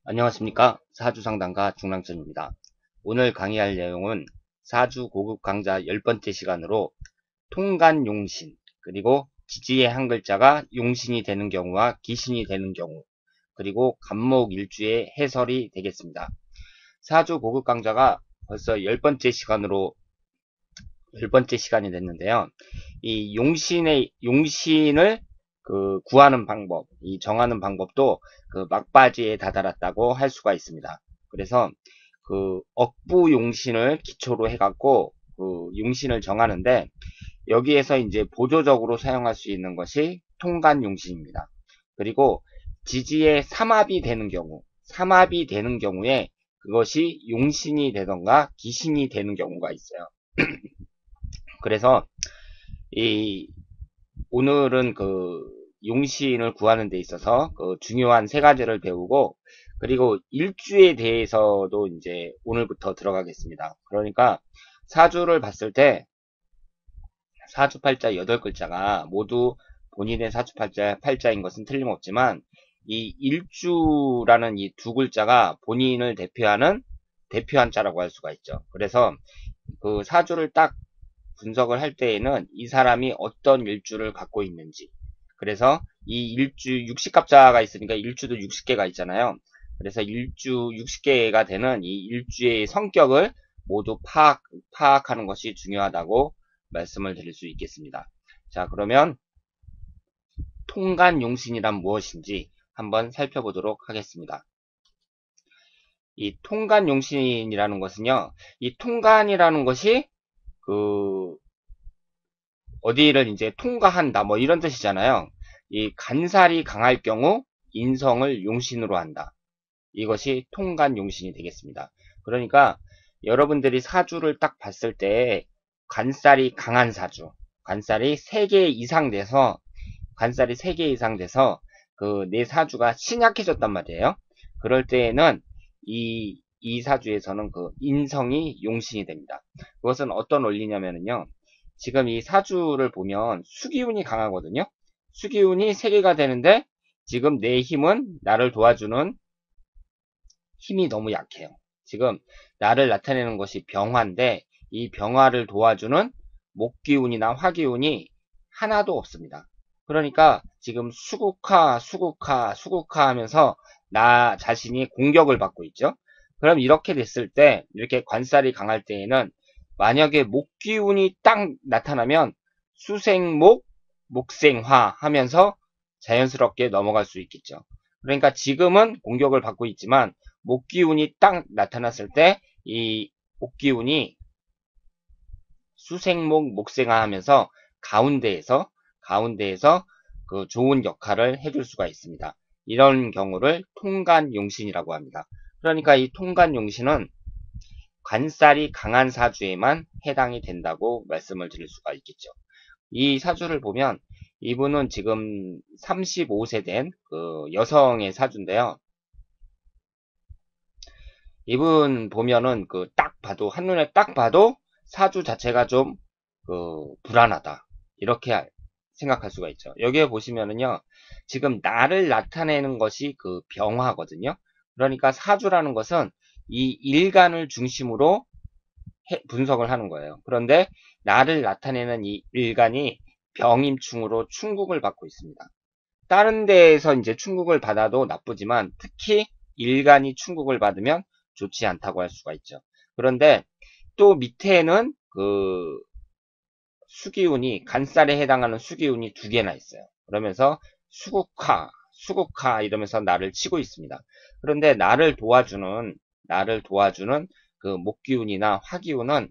안녕하십니까. 사주상담가 중랑천입니다. 오늘 강의할 내용은 사주 고급 강좌 10번째 시간으로 통간용신, 그리고 지지의 한 글자가 용신이 되는 경우와 기신이 되는 경우, 그리고 간목일주의 해설이 되겠습니다. 사주 고급 강좌가 벌써 10번째 시간으로 10번째 시간이 됐는데요. 이 용신을 구하는 방법, 이 정하는 방법도 막바지에 다다랐다고 할 수가 있습니다. 그래서 억부 용신을 기초로 해갖고 용신을 정하는데, 여기에서 이제 보조적으로 사용할 수 있는 것이 통간 용신입니다. 그리고 지지에 삼합이 되는 경우에 그것이 용신이 되던가 기신이 되는 경우가 있어요. 그래서 오늘은 용신을 구하는 데 있어서 중요한 세 가지를 배우고, 그리고 일주에 대해서도 이제 오늘부터 들어가겠습니다. 그러니까 사주를 봤을 때 사주팔자 8글자가 모두 본인의 사주팔자인 것은 틀림없지만, 이 일주라는 이 두 글자가 본인을 대표하는 대표한 자라고 할 수가 있죠. 그래서 사주를 딱 분석을 할 때에는 이 사람이 어떤 일주를 갖고 있는지, 그래서 이 일주 60갑자가 있으니까 일주도 60개가 있잖아요. 그래서 일주 60개가 되는 이 일주의 성격을 모두 파악하는 것이 중요하다고 말씀을 드릴 수 있겠습니다. 자, 그러면 통간용신이란 무엇인지 한번 살펴보도록 하겠습니다. 이 통간용신이라는 것은요, 이 통간이라는 것이 어디를 이제 통과한다, 뭐 이런 뜻이잖아요. 이 간살이 강할 경우 인성을 용신으로 한다. 이것이 통간용신이 되겠습니다. 그러니까 여러분들이 사주를 딱 봤을 때 간살이 강한 사주, 간살이 3개 이상 돼서 내 사주가 신약해졌단 말이에요. 그럴 때에는 이 사주에서는 인성이 용신이 됩니다. 그것은 어떤 원리냐면요, 지금 이 사주를 보면 수기운이 강하거든요. 수기운이 3개가 되는데 지금 내 힘은, 나를 도와주는 힘이 너무 약해요. 지금 나를 나타내는 것이 병화인데 이 병화를 도와주는 목기운이나 화기운이 하나도 없습니다. 그러니까 지금 수국하 하면서 나 자신이 공격을 받고 있죠. 그럼 이렇게 됐을 때, 이렇게 관살이 강할 때에는 만약에 목기운이 딱 나타나면 수생목, 목생화 하면서 자연스럽게 넘어갈 수 있겠죠. 그러니까 지금은 공격을 받고 있지만 목기운이 딱 나타났을 때 이 목기운이 수생목, 목생화 하면서 가운데에서 좋은 역할을 해줄 수가 있습니다. 이런 경우를 통간용신이라고 합니다. 그러니까 이 통간용신은 관살이 강한 사주에만 해당이 된다고 말씀을 드릴 수가 있겠죠. 이 사주를 보면 이분은 지금 35세 된 여성의 사주인데요. 이분 보면은 한눈에 딱 봐도 사주 자체가 좀 불안하다, 이렇게 생각할 수가 있죠. 여기에 보시면은요, 지금 나를 나타내는 것이 병화거든요. 그러니까 사주라는 것은 이 일간을 중심으로 분석을 하는 거예요. 그런데 나를 나타내는 이 일간이 병임충으로 충국을 받고 있습니다. 다른 데에서 이제 충국을 받아도 나쁘지만 특히 일간이 충국을 받으면 좋지 않다고 할 수가 있죠. 그런데 또 밑에는 수기운이, 간살에 해당하는 수기운이 2개나 있어요. 그러면서 수국하 이러면서 나를 치고 있습니다. 그런데 나를 도와주는 목기운이나 화기운은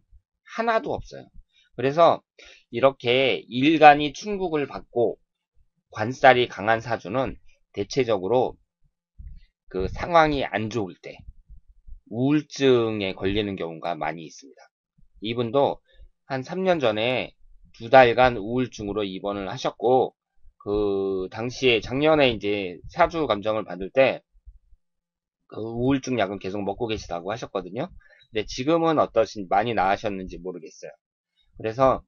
하나도 없어요. 그래서 이렇게 일간이 충국을 받고 관살이 강한 사주는 대체적으로 상황이 안 좋을 때 우울증에 걸리는 경우가 많이 있습니다. 이분도 한 3년 전에 2달간 우울증으로 입원을 하셨고, 당시에 작년에 이제 사주 감정을 받을 때 우울증 약은 계속 먹고 계시다고 하셨거든요. 근데 지금은 많이 나으셨는지 모르겠어요. 그래서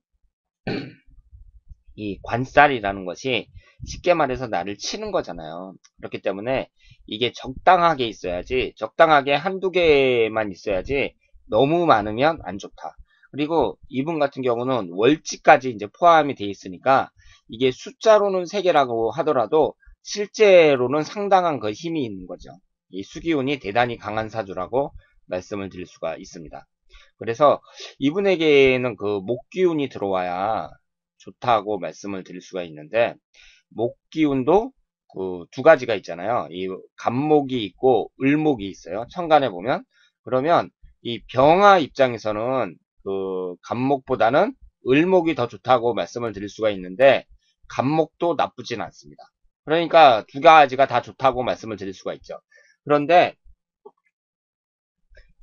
이 관살이라는 것이 쉽게 말해서 나를 치는 거잖아요. 그렇기 때문에 이게 적당하게 있어야지, 적당하게 한두 개만 있어야지 너무 많으면 안 좋다. 그리고 이분 같은 경우는 월지까지 이제 포함이 돼 있으니까 이게 숫자로는 3개라고 하더라도 실제로는 상당한 그 힘이 있는 거죠. 이 수기운이 대단히 강한 사주라고 말씀을 드릴 수가 있습니다. 그래서 이분에게는 그 목기운이 들어와야 좋다고 말씀을 드릴 수가 있는데, 목기운도 그 2가지가 있잖아요. 이 간목이 있고 을목이 있어요. 천간에 보면. 그러면 이 병화 입장에서는 그 간목보다는 을목이 더 좋다고 말씀을 드릴 수가 있는데, 간목도 나쁘진 않습니다. 그러니까 2가지가 다 좋다고 말씀을 드릴 수가 있죠. 그런데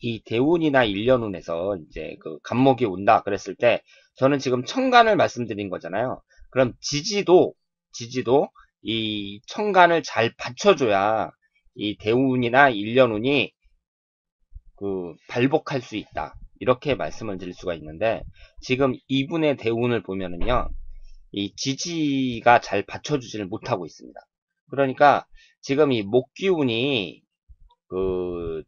이 대운이나 일련운에서 이제 그 간목이 온다 그랬을 때 저는 지금 천간을 말씀드린 거잖아요. 그럼 지지도 이 천간을 잘 받쳐줘야 이 대운이나 일련운이 그 발복할 수 있다. 이렇게 말씀을 드릴 수가 있는데, 지금 이분의 대운을 보면은요, 이 지지가 잘 받쳐주지를 못하고 있습니다. 그러니까 지금 이 목기운이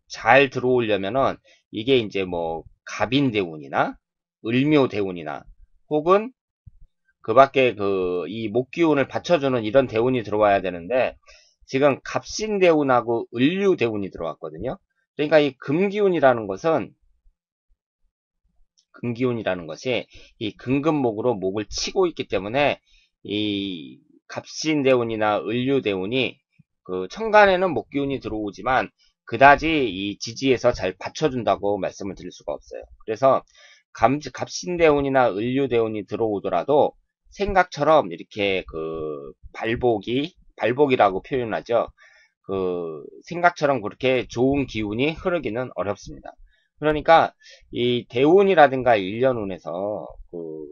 잘 들어오려면은 이게 이제 뭐 갑인대운이나 을묘대운이나 혹은 그 밖에 이 목기운을 받쳐주는 이런 대운이 들어와야 되는데, 지금 갑신대운하고 을류대운이 들어왔거든요. 그러니까 이 금기운이라는 것이 이 금금목으로 목을 치고 있기 때문에 이 갑신대운이나 을류대운이 그 천간에는 목기운이 들어오지만 그다지 이 지지에서 잘 받쳐준다고 말씀을 드릴 수가 없어요. 그래서 갑신대운이나 을류대운이 들어오더라도 생각처럼 이렇게 그 발복이라고 표현하죠. 그 생각처럼 그렇게 좋은 기운이 흐르기는 어렵습니다. 그러니까 이 대운이라든가 일련운에서 그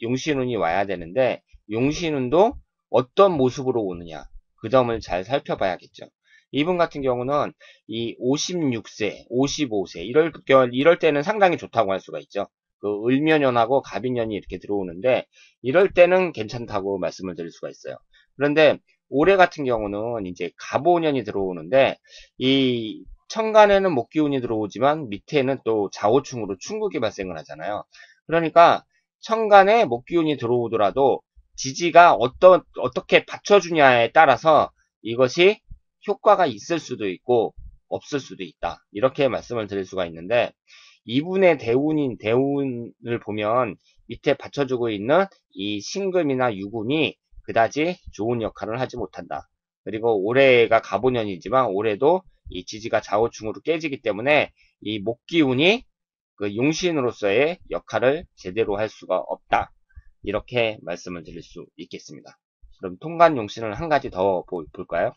용신운이 와야 되는데, 용신운도 어떤 모습으로 오느냐 그 점을 잘 살펴봐야겠죠. 이분 같은 경우는 이 56세, 55세 이럴 때는 상당히 좋다고 할 수가 있죠. 그 을묘년하고 갑인년이 이렇게 들어오는데 이럴 때는 괜찮다고 말씀을 드릴 수가 있어요. 그런데 올해 같은 경우는 이제 갑오년이 들어오는데 이 천간에는 목기운이 들어오지만 밑에는 또 좌우충으로 충국이 발생을 하잖아요. 그러니까 천간에 목기운이 들어오더라도 지지가 어떻게 받쳐주냐에 따라서 이것이 효과가 있을 수도 있고 없을 수도 있다. 이렇게 말씀을 드릴 수가 있는데, 이분의 대운을 보면 밑에 받쳐주고 있는 이 신금이나 유군이 그다지 좋은 역할을 하지 못한다. 그리고 올해가 갑오년이지만 올해도 이 지지가 좌우충으로 깨지기 때문에 이 목기운이 그 용신으로서의 역할을 제대로 할 수가 없다. 이렇게 말씀을 드릴 수 있겠습니다. 그럼 통간 용신을 한 가지 더 볼까요?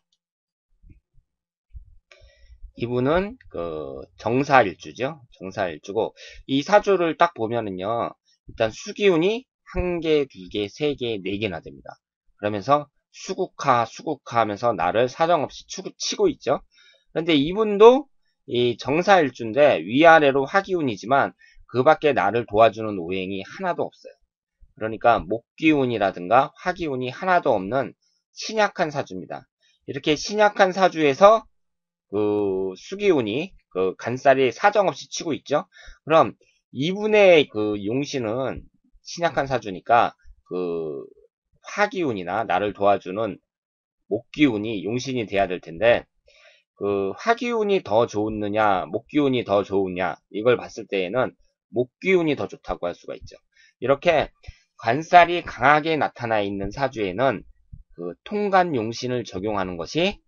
이분은 그 정사일주죠. 정사일주고 이 사주를 딱 보면은요. 일단 수기운이 1개, 2개, 3개, 4개나 됩니다. 그러면서 수국하 하면서 나를 사정없이 치고 있죠. 그런데 이분도 이 정사일주인데 위아래로 화기운이지만 그 밖에 나를 도와주는 오행이 하나도 없어요. 그러니까 목기운이라든가 화기운이 하나도 없는 신약한 사주입니다. 이렇게 신약한 사주에서 그 수기운이 그 간살이 사정없이 치고 있죠. 그럼 이분의 그 용신은 신약한 사주니까 그 화기운이나 나를 도와주는 목기운이 용신이 돼야 될 텐데, 그 화기운이 더 좋느냐 목기운이 더 좋으냐 이걸 봤을 때에는 목기운이 더 좋다고 할 수가 있죠. 이렇게 관살이 강하게 나타나 있는 사주에는 그 통간 용신을 적용하는 것이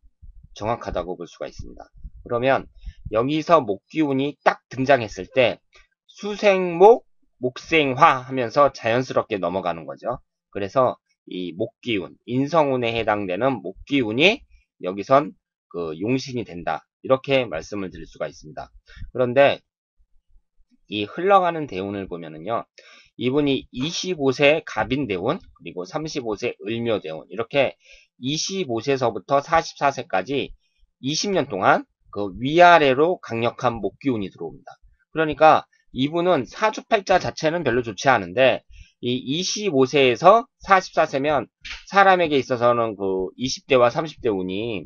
정확하다고 볼 수가 있습니다. 그러면 여기서 목기운이 딱 등장했을 때 수생목, 목생화 하면서 자연스럽게 넘어가는 거죠. 그래서 이 목기운, 인성운에 해당되는 목기운이 여기선 그 용신이 된다. 이렇게 말씀을 드릴 수가 있습니다. 그런데 이 흘러가는 대운을 보면은요. 이분이 25세 갑인대운, 그리고 35세 을묘대운, 이렇게 25세서부터 44세까지 20년 동안 그 위아래로 강력한 목기운이 들어옵니다. 그러니까 이분은 사주팔자 자체는 별로 좋지 않은데 이 25세에서 44세면 사람에게 있어서는 그 20대와 30대 운이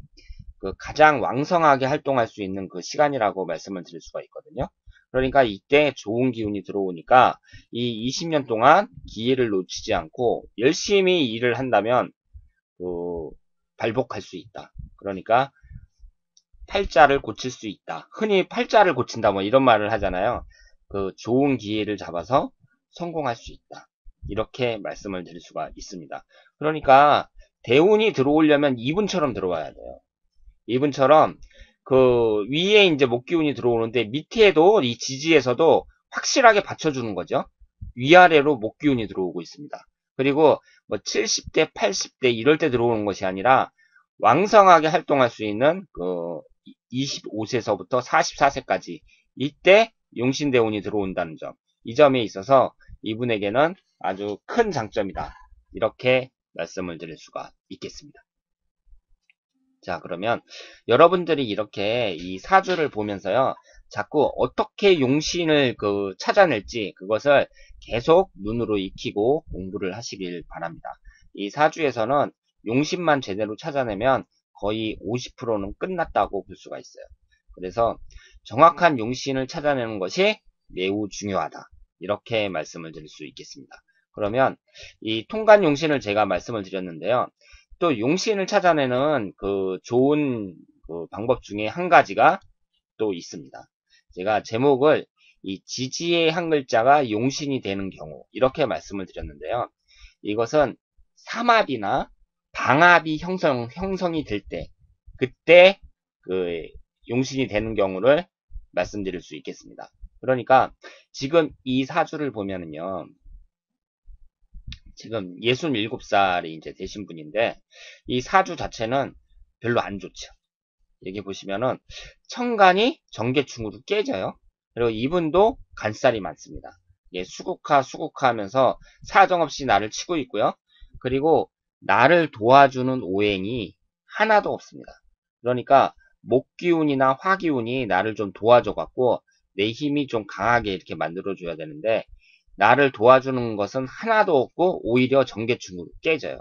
그 가장 왕성하게 활동할 수 있는 그 시간이라고 말씀을 드릴 수가 있거든요. 그러니까 이때 좋은 기운이 들어오니까 이 20년 동안 기회를 놓치지 않고 열심히 일을 한다면 그 발복할 수 있다. 그러니까 팔자를 고칠 수 있다. 흔히 팔자를 고친다 뭐 이런 말을 하잖아요. 그 좋은 기회를 잡아서 성공할 수 있다. 이렇게 말씀을 드릴 수가 있습니다. 그러니까 대운이 들어오려면 이분처럼 들어와야 돼요. 이분처럼 그 위에 이제 목기운이 들어오는데 밑에도 이 지지에서도 확실하게 받쳐주는 거죠. 위아래로 목기운이 들어오고 있습니다. 그리고 뭐 70대, 80대 이럴 때 들어오는 것이 아니라 왕성하게 활동할 수 있는 그 25세서부터 44세까지 이때 용신대운이 들어온다는 점. 이 점에 있어서 이분에게는 아주 큰 장점이다. 이렇게 말씀을 드릴 수가 있겠습니다. 자, 그러면 여러분들이 이렇게 이 사주를 보면서요, 자꾸 어떻게 용신을 찾아낼지 그것을 계속 눈으로 익히고 공부를 하시길 바랍니다. 이 사주에서는 용신만 제대로 찾아내면 거의 50%는 끝났다고 볼 수가 있어요. 그래서 정확한 용신을 찾아내는 것이 매우 중요하다. 이렇게 말씀을 드릴 수 있겠습니다. 그러면 이 통간 용신을 제가 말씀을 드렸는데요. 또 용신을 찾아내는 그 좋은 그 방법 중에 한 가지가 또 있습니다. 제가 제목을 이 지지의 한 글자가 용신이 되는 경우 이렇게 말씀을 드렸는데요. 이것은 삼합이나 방합이 형성이 될 때 그때 그 용신이 되는 경우를 말씀드릴 수 있겠습니다. 그러니까 지금 이 사주를 보면은요. 지금 67살이 이제 되신 분인데 이 사주 자체는 별로 안 좋죠. 여기 보시면은 천간이 정계충으로 깨져요. 그리고 이분도 간살이 많습니다. 예, 수국하 하면서 사정없이 나를 치고 있고요. 그리고 나를 도와주는 오행이 하나도 없습니다. 그러니까 목기운이나 화기운이 나를 좀 도와줘 갖고 내 힘이 좀 강하게 이렇게 만들어 줘야 되는데 나를 도와주는 것은 하나도 없고 오히려 정계충으로 깨져요.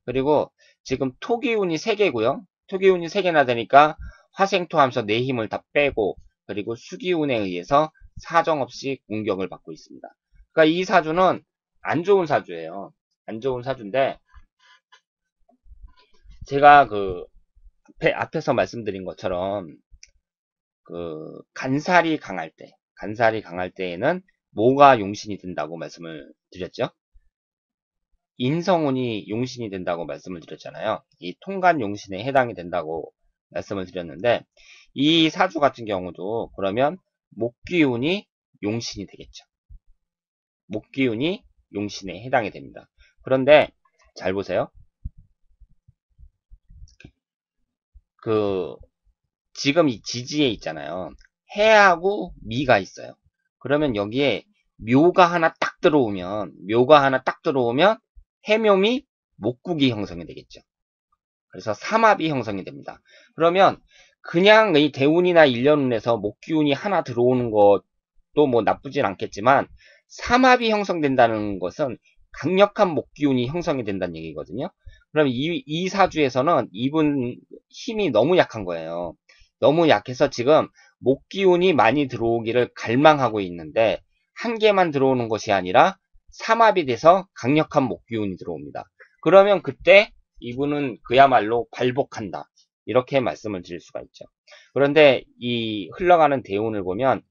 그리고 지금 토기운이 3개고요. 토기운이 3개나 되니까 화생토하면서 내 힘을 다 빼고 그리고 수기운에 의해서 사정없이 공격을 받고 있습니다. 그러니까 이 사주는 안 좋은 사주예요. 안 좋은 사주인데 제가 그 앞에서 말씀드린 것처럼 그 간살이 강할 때에는 뭐가 용신이 된다고 말씀을 드렸죠? 인성운이 용신이 된다고 말씀을 드렸잖아요. 이 통간 용신에 해당이 된다고 말씀을 드렸는데 이 사주 같은 경우도 그러면 목기운이 용신이 되겠죠. 목기운이 용신에 해당이 됩니다. 그런데 잘 보세요. 그 지금 이 지지에 있잖아요. 해하고 미가 있어요. 그러면 여기에 묘가 하나 딱 들어오면 해묘미 목국이 형성이 되겠죠. 그래서 삼합이 형성이 됩니다. 그러면 그냥 이 대운이나 일련운에서 목기운이 하나 들어오는 것도 뭐 나쁘진 않겠지만 삼합이 형성된다는 것은 강력한 목기운이 형성이 된다는 얘기거든요. 그럼 이 사주에서는 이분 힘이 너무 약한 거예요. 너무 약해서 지금 목기운이 많이 들어오기를 갈망하고 있는데 한 개만 들어오는 것이 아니라 삼합이 돼서 강력한 목기운이 들어옵니다. 그러면 그때 이분은 그야말로 발복한다. 이렇게 말씀을 드릴 수가 있죠. 그런데 이 흘러가는 대운을 보면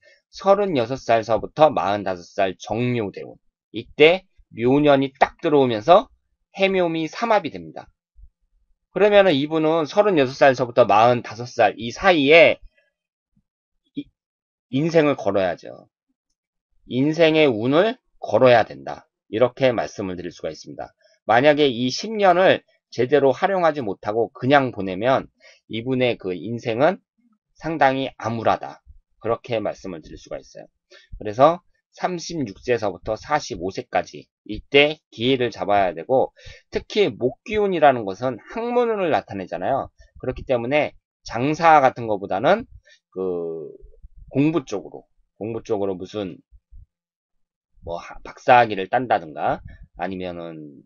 36살서부터 45살 정묘대운. 이때 묘년이 딱 들어오면서 해묘미 삼합이 됩니다. 그러면은 이분은 36살서부터 45살 이 사이에 인생을 걸어야죠. 인생의 운을 걸어야 된다. 이렇게 말씀을 드릴 수가 있습니다. 만약에 이 10년을 제대로 활용하지 못하고 그냥 보내면 이분의 그 인생은 상당히 암울하다. 그렇게 말씀을 드릴 수가 있어요. 그래서 36세서부터 45세까지 이때 기회를 잡아야 되고 특히 목기운이라는 것은 학문운을 나타내잖아요. 그렇기 때문에 장사 같은 것보다는 그 공부 쪽으로 무슨 뭐 박사학위를 딴다든가 아니면은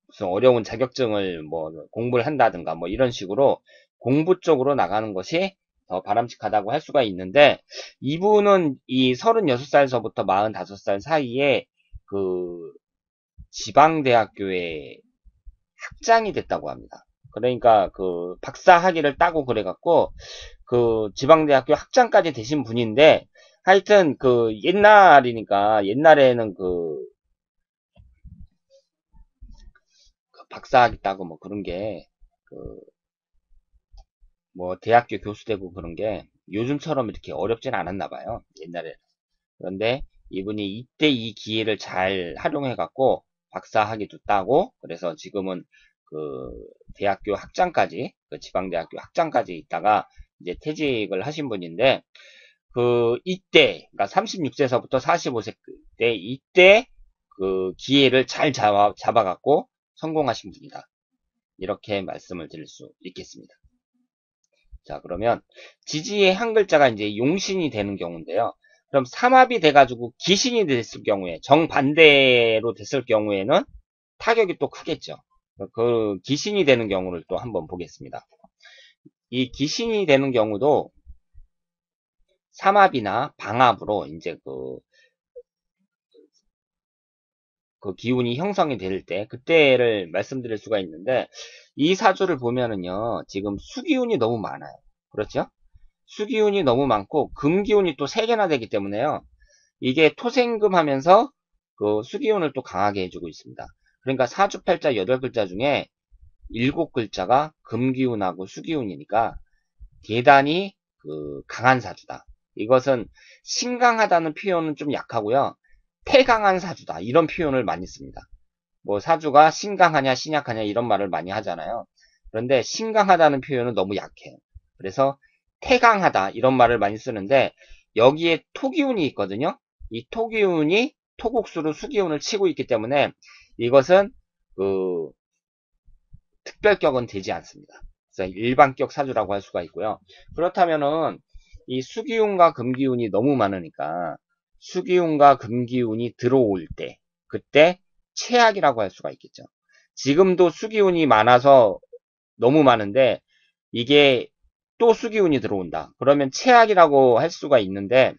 무슨 어려운 자격증을 뭐 공부를 한다든가 뭐 이런 식으로 공부 쪽으로 나가는 것이 더 바람직하다고 할 수가 있는데, 이분은 이 36살서부터 45살 사이에 그 지방대학교에 학장이 됐다고 합니다. 그러니까 그 박사 학위를 따고 그래갖고 그 지방대학교 학장까지 되신 분인데, 하여튼 그 옛날이니까, 옛날에는 그 박사 학위 따고 뭐 그런 게 뭐 대학교 교수 되고 그런 게 요즘처럼 이렇게 어렵진 않았나 봐요. 옛날에. 그런데 이분이 이때 이 기회를 잘 활용해 갖고 박사 학위도 따고, 그래서 지금은 그 대학교 학장까지, 그 지방대학교 학장까지 있다가 이제 퇴직을 하신 분인데, 그 이때, 그러니까 36세서부터 45세 때 이때 그 기회를 잘 잡아갖고 성공하신 분이다. 이렇게 말씀을 드릴 수 있겠습니다. 자, 그러면 지지의 한 글자가 이제 용신이 되는 경우인데요. 그럼 삼합이 돼가지고 기신이 됐을 경우에, 정반대로 됐을 경우에는 타격이 또 크겠죠. 그 기신이 되는 경우를 또 한번 보겠습니다. 이 기신이 되는 경우도 삼합이나 방합으로 이제 그 기운이 형성이 될 때, 그때를 말씀드릴 수가 있는데, 이 사주를 보면은요, 지금 수기운이 너무 많아요. 그렇죠? 수기운이 너무 많고 금기운이 또 3개나 되기 때문에요. 이게 토생금 하면서 그 수기운을 또 강하게 해주고 있습니다. 그러니까 사주팔자 8글자 중에 7글자가 금기운하고 수기운이니까 대단히 그 강한 사주다. 이것은 신강하다는 표현은 좀 약하고요. 패강한 사주다. 이런 표현을 많이 씁니다. 뭐 사주가 신강하냐 신약하냐 이런 말을 많이 하잖아요. 그런데 신강하다는 표현은 너무 약해요. 그래서 태강하다 이런 말을 많이 쓰는데, 여기에 토기운이 있거든요. 이 토기운이 토국수로 수기운을 치고 있기 때문에 이것은 그 특별격은 되지 않습니다. 그래서 일반격 사주라고 할 수가 있고요. 그렇다면은 이 수기운과 금기운이 너무 많으니까 수기운과 금기운이 들어올 때, 그때 최악이라고 할 수가 있겠죠. 지금도 수기운이 많아서 너무 많은데 이게 또 수기운이 들어온다. 그러면 최악이라고 할 수가 있는데,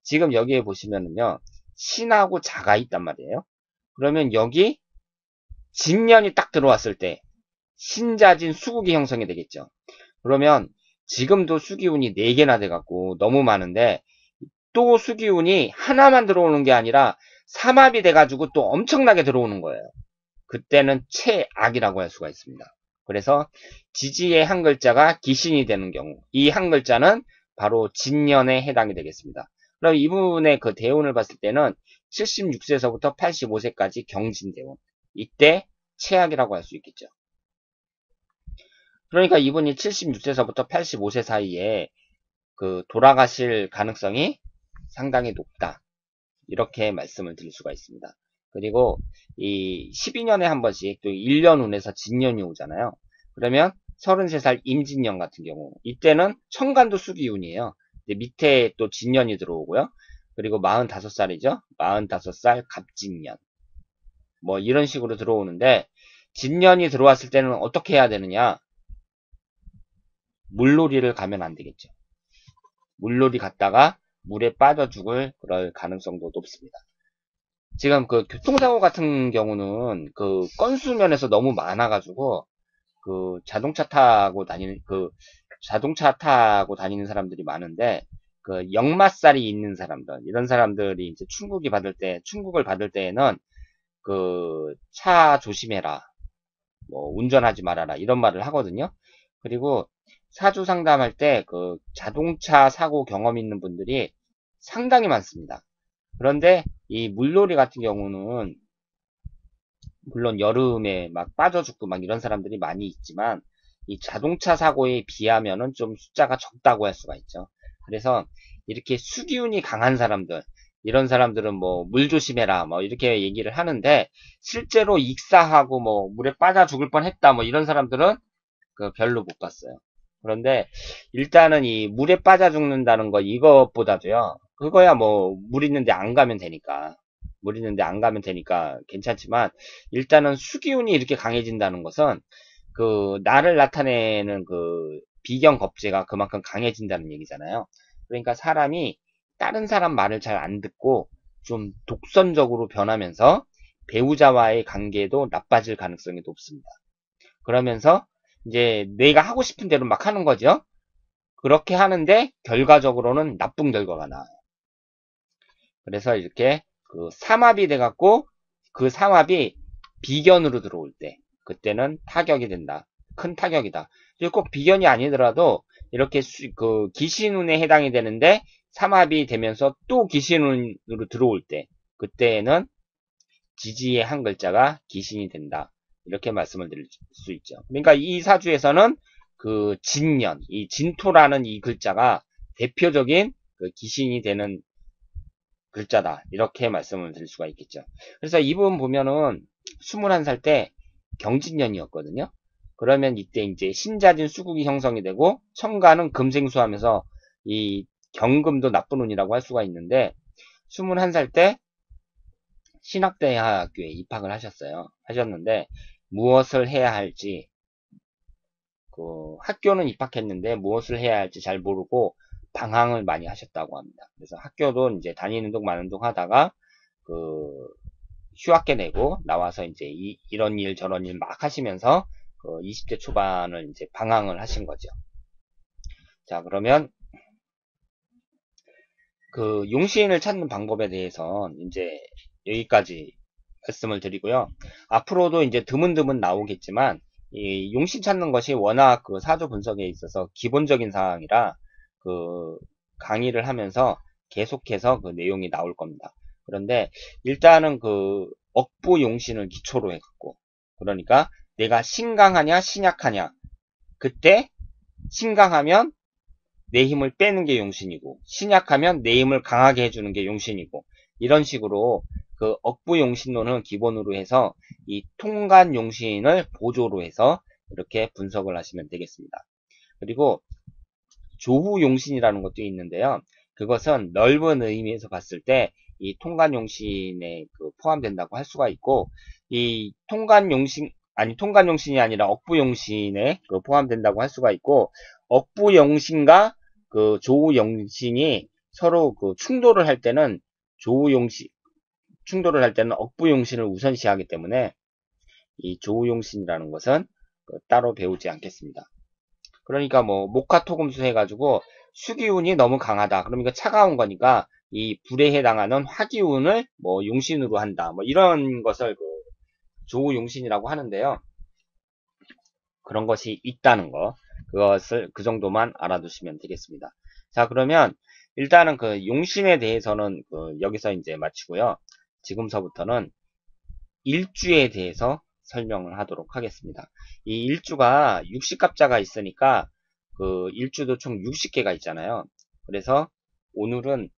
지금 여기에 보시면은요, 신하고 자가 있단 말이에요. 그러면 여기 진년이 딱 들어왔을 때 신자진 수국이 형성이 되겠죠. 그러면 지금도 수기운이 4개나 돼갖고 너무 많은데, 또 수기운이 하나만 들어오는 게 아니라 삼합이 돼가지고 또 엄청나게 들어오는 거예요. 그때는 최악이라고 할 수가 있습니다. 그래서 지지의 한 글자가 기신이 되는 경우, 이 한 글자는 바로 진년에 해당이 되겠습니다. 그럼 이분의 그 대운을 봤을 때는 76세서부터 85세까지 경진대운, 이때 최악이라고 할 수 있겠죠. 그러니까 이분이 76세서부터 85세 사이에 그 돌아가실 가능성이 상당히 높다. 이렇게 말씀을 드릴 수가 있습니다. 그리고 이 12년에 한 번씩 또 1년 운에서 진년이 오잖아요. 그러면 33살 임진년 같은 경우, 이때는 천간도 수기운이에요. 밑에 또 진년이 들어오고요. 그리고 45살이죠. 45살 갑진년. 뭐 이런 식으로 들어오는데, 진년이 들어왔을 때는 어떻게 해야 되느냐? 물놀이를 가면 안 되겠죠. 물놀이 갔다가 물에 빠져 죽을 그럴 가능성도 높습니다. 지금 그 교통사고 같은 경우는 그 건수 면에서 너무 많아가지고 그 자동차 타고 다니는 사람들이 많은데, 그 역마살이 있는 사람들, 이런 사람들이 이제 충국을 받을 때에는 그 차 조심해라, 뭐 운전하지 말아라 이런 말을 하거든요. 그리고 사주 상담할 때 그 자동차 사고 경험 있는 분들이 상당히 많습니다. 그런데 이 물놀이 같은 경우는 물론 여름에 막 빠져 죽고 막 이런 사람들이 많이 있지만, 이 자동차 사고에 비하면은 좀 숫자가 적다고 할 수가 있죠. 그래서 이렇게 수기운이 강한 사람들, 이런 사람들은 뭐 물 조심해라 뭐 이렇게 얘기를 하는데, 실제로 익사하고 뭐 물에 빠져 죽을 뻔했다 뭐 이런 사람들은 그 별로 못 봤어요. 그런데 일단은 이 물에 빠져 죽는다는 거, 이것보다도요, 그거야 뭐 물 있는데 안 가면 되니까 물 있는데 안 가면 되니까 괜찮지만, 일단은 수기운이 이렇게 강해진다는 것은 그 나를 나타내는 그 비경 겁재가 그만큼 강해진다는 얘기잖아요. 그러니까 사람이 다른 사람 말을 잘 안 듣고 좀 독선적으로 변하면서 배우자와의 관계도 나빠질 가능성이 높습니다. 그러면서 이제 내가 하고 싶은 대로 막 하는 거죠. 그렇게 하는데 결과적으로는 나쁜 결과가 나와요. 그래서 이렇게 그 삼합이 돼갖고 그 삼합이 비견으로 들어올 때 그때는 타격이 된다. 큰 타격이다. 꼭 비견이 아니더라도 이렇게 그 기신운에 해당이 되는데 삼합이 되면서 또 기신운으로 들어올 때 그때는 지지의 한 글자가 기신이 된다. 이렇게 말씀을 드릴 수 있죠. 그러니까 이 사주에서는 그 진년, 이 진토라는 이 글자가 대표적인 그 기신이 되는 글자다. 이렇게 말씀을 드릴 수가 있겠죠. 그래서 이분 보면은 21살 때 경진년이었거든요. 그러면 이때 이제 신자진 수국이 형성이 되고 천간은 금생수하면서 이 경금도 나쁜 운이라고 할 수가 있는데 21살 때 신학대학교에 입학을 하셨는데 무엇을 해야 할지 그 학교는 입학했는데 무엇을 해야 할지 잘 모르고 방황을 많이 하셨다고 합니다. 그래서 학교도 이제 다니는 동 마는 동 하다가 그 휴학계 내고 나와서 이제 이런 일 저런 일 막 하시면서 그 20대 초반을 이제 방황을 하신 거죠. 자, 그러면 그 용신을 찾는 방법에 대해서 이제 여기까지 말씀을 드리고요. 앞으로도 이제 드문드문 나오겠지만 이 용신 찾는 것이 워낙 그 사주 분석에 있어서 기본적인 사항이라 그 강의를 하면서 계속해서 그 내용이 나올 겁니다. 그런데 일단은 그 억부 용신을 기초로 해갖고 그러니까 내가 신강하냐 신약하냐 그때 신강하면 내 힘을 빼는 게 용신이고 신약하면 내 힘을 강하게 해주는 게 용신이고 이런 식으로 그 억부 용신론을 기본으로 해서 이 통간 용신을 보조로 해서 이렇게 분석을 하시면 되겠습니다. 그리고 조후 용신이라는 것도 있는데요. 그것은 넓은 의미에서 봤을 때 이 통간 용신에 그 포함된다고 할 수가 있고 이 통간 용신 통간 용신이 아니라 억부 용신에 그 포함된다고 할 수가 있고 억부 용신과 그 조후 용신이 서로 그 충돌을 할 때는 억부 용신을 우선시하기 때문에 이 조후 용신이라는 것은 그 따로 배우지 않겠습니다. 그러니까 뭐 목화토금수 해가지고 수기운이 너무 강하다. 그럼 이거 차가운 거니까 이 불에 해당하는 화기운을 뭐 용신으로 한다. 뭐 이런 것을 그 조후 용신이라고 하는데요. 그런 것이 있다는 거. 그것을 그 정도만 알아두시면 되겠습니다. 자, 그러면 일단은 그 용신에 대해서는 그 여기서 이제 마치고요. 지금서부터는 일주에 대해서 설명을 하도록 하겠습니다. 이 일주가 60갑자가 있으니까 그 일주도 총 60개가 있잖아요. 그래서 오늘은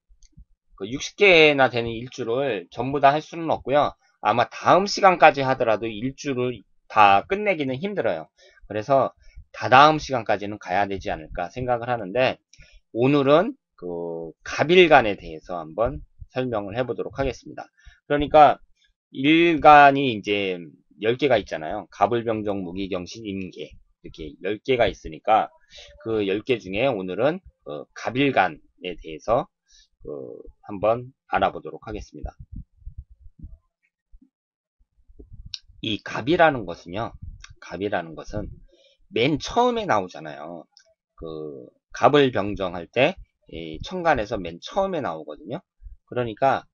그 60개나 되는 일주를 전부 다 할 수는 없고요. 아마 다음 시간까지 하더라도 일주를 다 끝내기는 힘들어요. 그래서 다다음 시간까지는 가야 되지 않을까 생각을 하는데 오늘은 그 갑일간에 대해서 한번 설명을 해보도록 하겠습니다. 그러니까 일간이 이제 10개가 있잖아요. 갑을병정, 무기경신, 임계 이렇게 10개가 있으니까 그 10개 중에 오늘은 그 갑일간에 대해서 한번 알아보도록 하겠습니다. 이 갑이라는 것은요. 갑이라는 것은 맨 처음에 나오잖아요. 그 갑을 병정할 때 천간에서 맨 처음에 나오거든요. 그러니까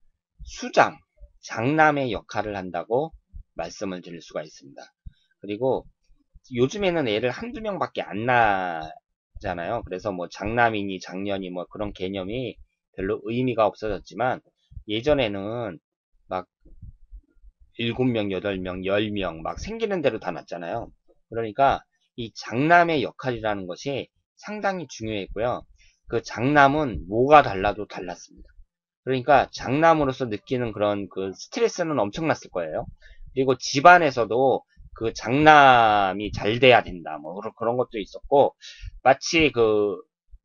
수장, 장남의 역할을 한다고 말씀을 드릴 수가 있습니다. 그리고 요즘에는 애를 한두 명밖에 안 나잖아요. 그래서 뭐 장남이니 장년이 뭐 그런 개념이 별로 의미가 없어졌지만 예전에는 막 7명, 8명, 10명 막 생기는 대로 다 났잖아요. 그러니까 이 장남의 역할이라는 것이 상당히 중요했고요. 그 장남은 뭐가 달라도 달랐습니다. 그러니까 장남으로서 느끼는 그런 그 스트레스는 엄청났을 거예요. 그리고 집안에서도 그 장남이 잘 돼야 된다. 뭐 그런 것도 있었고 마치 그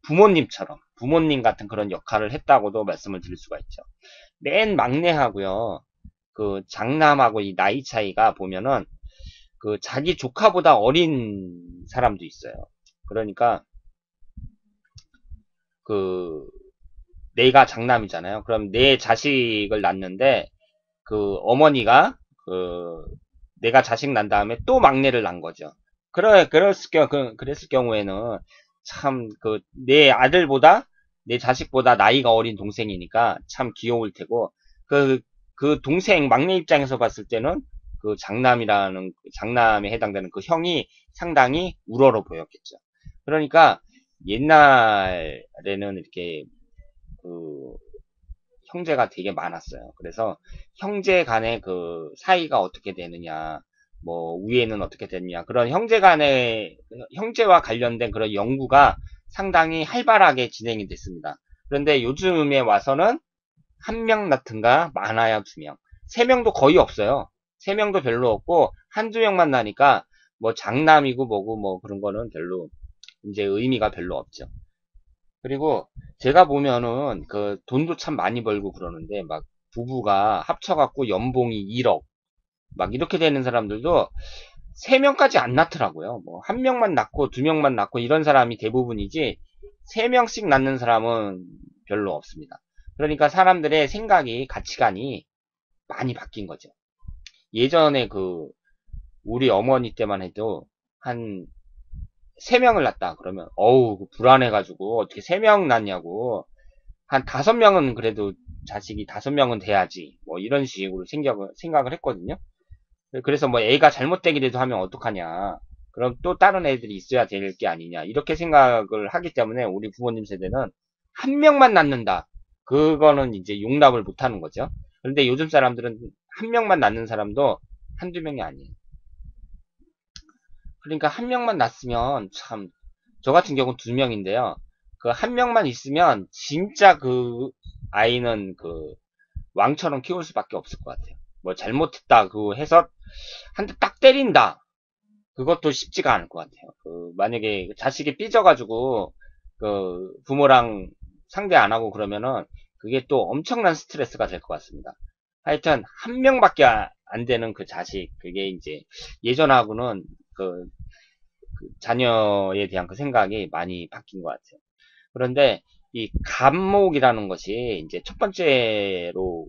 부모님 같은 그런 역할을 했다고도 말씀을 드릴 수가 있죠. 맨 막내하고요. 그 장남하고 이 나이 차이가 보면은 그 자기 조카보다 어린 사람도 있어요. 그러니까 그 내가 장남이잖아요. 그럼 내 자식을 낳는데 그 어머니가 그 내가 자식 난 다음에 또 막내를 낳은 거죠. 그랬을 경우에는 참 그 내 아들보다 내 자식보다 나이가 어린 동생이니까 참 귀여울 테고 그 그 동생 막내 입장에서 봤을 때는 그 장남에 해당되는 그 형이 상당히 우러러 보였겠죠. 그러니까 옛날에는 이렇게 그 형제가 되게 많았어요. 그래서 형제 간의 그 사이가 어떻게 되느냐, 뭐 위에는 어떻게 되느냐, 그런 형제와 관련된 그런 연구가 상당히 활발하게 진행이 됐습니다. 그런데 요즘에 와서는 한 명 낳든가 많아야 두 명, 세 명도 거의 없어요. 세 명도 별로 없고 한두 명만 나니까 뭐 장남이고 뭐고 뭐 그런 거는 별로 이제 의미가 별로 없죠. 그리고 제가 보면은 그 돈도 참 많이 벌고 그러는데 막 부부가 합쳐갖고 연봉이 1억 막 이렇게 되는 사람들도 3명까지 안 낳더라고요. 뭐 한 명만 낳고 두 명만 낳고 이런 사람이 대부분이지 3명씩 낳는 사람은 별로 없습니다. 그러니까 사람들의 생각이 가치관이 많이 바뀐 거죠. 예전에 그 우리 어머니 때만 해도 한 3명을 낳았다 그러면 어우 불안해가지고 어떻게 3명 낳냐고 한 5명은 그래도 자식이 5명은 돼야지 뭐 이런 식으로 생각을 했거든요. 그래서 뭐 애가 잘못되기라도 하면 어떡하냐, 그럼 또 다른 애들이 있어야 될 게 아니냐 이렇게 생각을 하기 때문에 우리 부모님 세대는 한 명만 낳는다 그거는 이제 용납을 못하는 거죠. 그런데 요즘 사람들은 한 명만 낳는 사람도 한두 명이 아니에요. 그러니까 한 명만 낳았으면 참, 저 같은 경우는 두 명인데요. 그 한 명만 있으면 진짜 그 아이는 그 왕처럼 키울 수밖에 없을 것 같아요. 뭐 잘못했다 그 해서 한 대 딱 때린다, 그것도 쉽지가 않을 것 같아요. 그 만약에 자식이 삐져가지고 그 부모랑 상대 안 하고 그러면은 그게 또 엄청난 스트레스가 될 것 같습니다. 하여튼 한 명밖에 안 되는 그 자식, 그게 이제 예전하고는 그 자녀에 대한 그 생각이 많이 바뀐 것 같아요. 그런데 이 갑목이라는 것이 이제 첫 번째로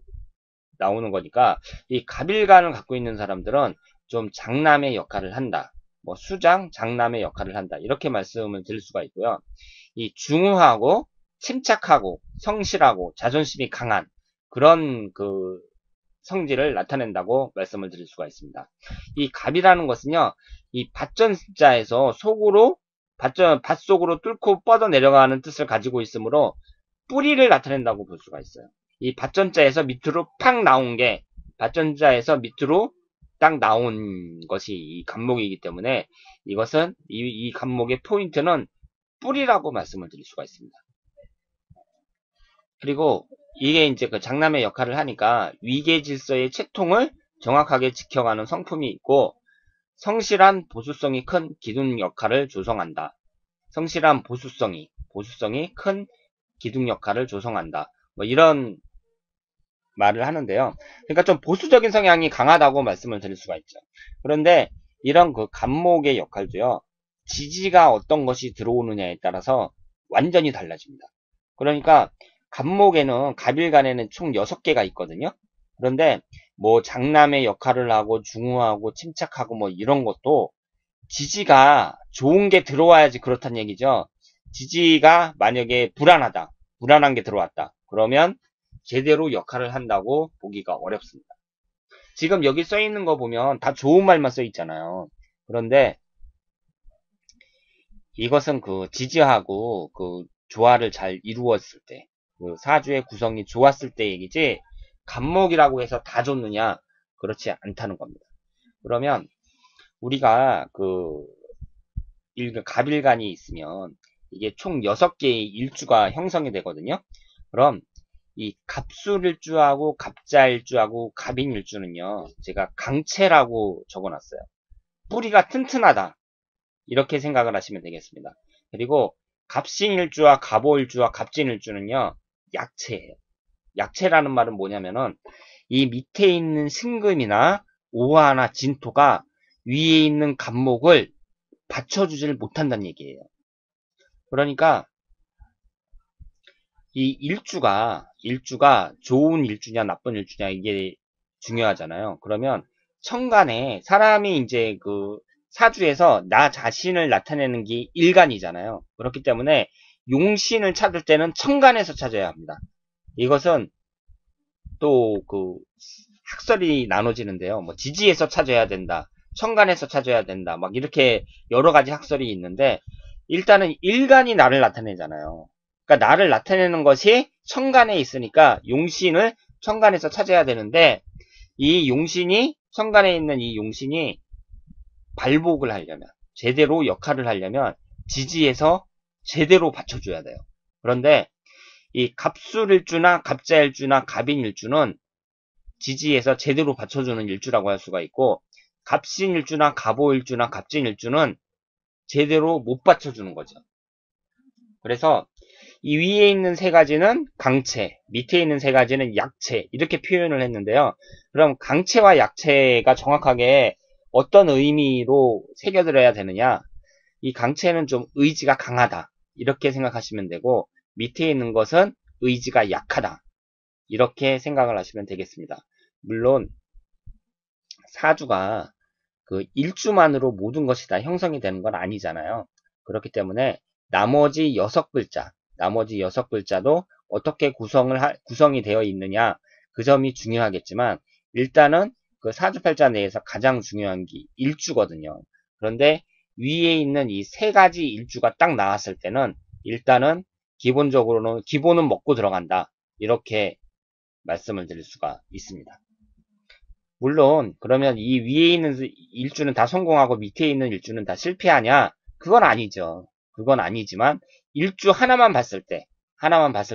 나오는 거니까 이 갑일간을 갖고 있는 사람들은 좀 장남의 역할을 한다. 뭐 수장, 장남의 역할을 한다. 이렇게 말씀을 드릴 수가 있고요. 이 중후하고 침착하고 성실하고 자존심이 강한 그런 그 성질을 나타낸다고 말씀을 드릴 수가 있습니다. 이 갑이라는 것은요, 이 밭전자에서 밭 속으로 뚫고 뻗어 내려가는 뜻을 가지고 있으므로 뿌리를 나타낸다고 볼 수가 있어요. 이 밭전자에서 밑으로 팍 나온 게, 밭전자에서 밑으로 딱 나온 것이 이 갑목이기 때문에 이것은 이 갑목의 포인트는 뿌리라고 말씀을 드릴 수가 있습니다. 그리고 이게 이제 그 장남의 역할을 하니까 위계 질서의 채통을 정확하게 지켜가는 성품이 있고 성실한 보수성이 큰 기둥 역할을 조성한다. 성실한 보수성이 큰 기둥 역할을 조성한다. 뭐 이런 말을 하는데요. 그러니까 좀 보수적인 성향이 강하다고 말씀을 드릴 수가 있죠. 그런데 이런 그 갑목의 역할도요, 지지가 어떤 것이 들어오느냐에 따라서 완전히 달라집니다. 그러니까 갑목에는 갑일간에는 총 6개가 있거든요. 그런데 뭐 장남의 역할을 하고 중후하고 침착하고 뭐 이런 것도 지지가 좋은 게 들어와야지 그렇단 얘기죠. 지지가 만약에 불안한 게 들어왔다, 그러면 제대로 역할을 한다고 보기가 어렵습니다. 지금 여기 써 있는 거 보면 다 좋은 말만 써 있잖아요. 그런데 이것은 그 지지하고 그 조화를 잘 이루었을 때, 그 사주의 구성이 좋았을 때 얘기지, 갑목이라고 해서 다 좋느냐? 그렇지 않다는 겁니다. 그러면 우리가 그 갑일간이 있으면 이게 총 6개의 일주가 형성이 되거든요. 그럼 이 갑술일주하고 갑자일주하고 갑인일주는요, 제가 강체라고 적어놨어요. 뿌리가 튼튼하다, 이렇게 생각을 하시면 되겠습니다. 그리고 갑신일주와 갑오일주와 갑진일주는요, 약체예요. 약체라는 말은 뭐냐면은 이 밑에 있는 신금이나 오화나 진토가 위에 있는 갑목을 받쳐주질 못한다는 얘기예요. 그러니까 이 일주가 좋은 일주냐 나쁜 일주냐 이게 중요하잖아요. 그러면 천간에 사람이 이제 그 사주에서 나 자신을 나타내는 게 일간이잖아요. 그렇기 때문에 용신을 찾을 때는 천간에서 찾아야 합니다. 이것은 또 그 학설이 나눠지는데요. 뭐 지지에서 찾아야 된다. 천간에서 찾아야 된다. 막 이렇게 여러 가지 학설이 있는데 일단은 일간이 나를 나타내잖아요. 그러니까 나를 나타내는 것이 천간에 있으니까 용신을 천간에서 찾아야 되는데 이 용신이 천간에 있는 이 용신이 발복을 하려면 제대로 역할을 하려면 지지에서 제대로 받쳐줘야 돼요. 그런데 이 갑술일주나 갑자일주나 갑인일주는 지지에서 제대로 받쳐주는 일주라고 할 수가 있고 갑신일주나 갑오일주나 갑진일주는 제대로 못 받쳐주는 거죠. 그래서 이 위에 있는 세 가지는 강체, 밑에 있는 세 가지는 약체 이렇게 표현을 했는데요. 그럼 강체와 약체가 정확하게 어떤 의미로 새겨들어야 되느냐? 이 강체는 좀 의지가 강하다 이렇게 생각하시면 되고 밑에 있는 것은 의지가 약하다 이렇게 생각을 하시면 되겠습니다. 물론 사주가 그 일주만으로 모든 것이 다 형성이 되는 건 아니잖아요. 그렇기 때문에 나머지 6글자도 어떻게 구성이 되어 있느냐 그 점이 중요하겠지만 일단은 그 사주팔자 내에서 가장 중요한 게 일주거든요. 그런데 위에 있는 이 세 가지 일주가 딱 나왔을 때는 일단은 기본적으로는 기본은 먹고 들어간다 이렇게 말씀을 드릴 수가 있습니다. 물론 그러면 이 위에 있는 일주는 다 성공하고 밑에 있는 일주는 다 실패하냐? 그건 아니죠. 그건 아니지만 일주 하나만 봤을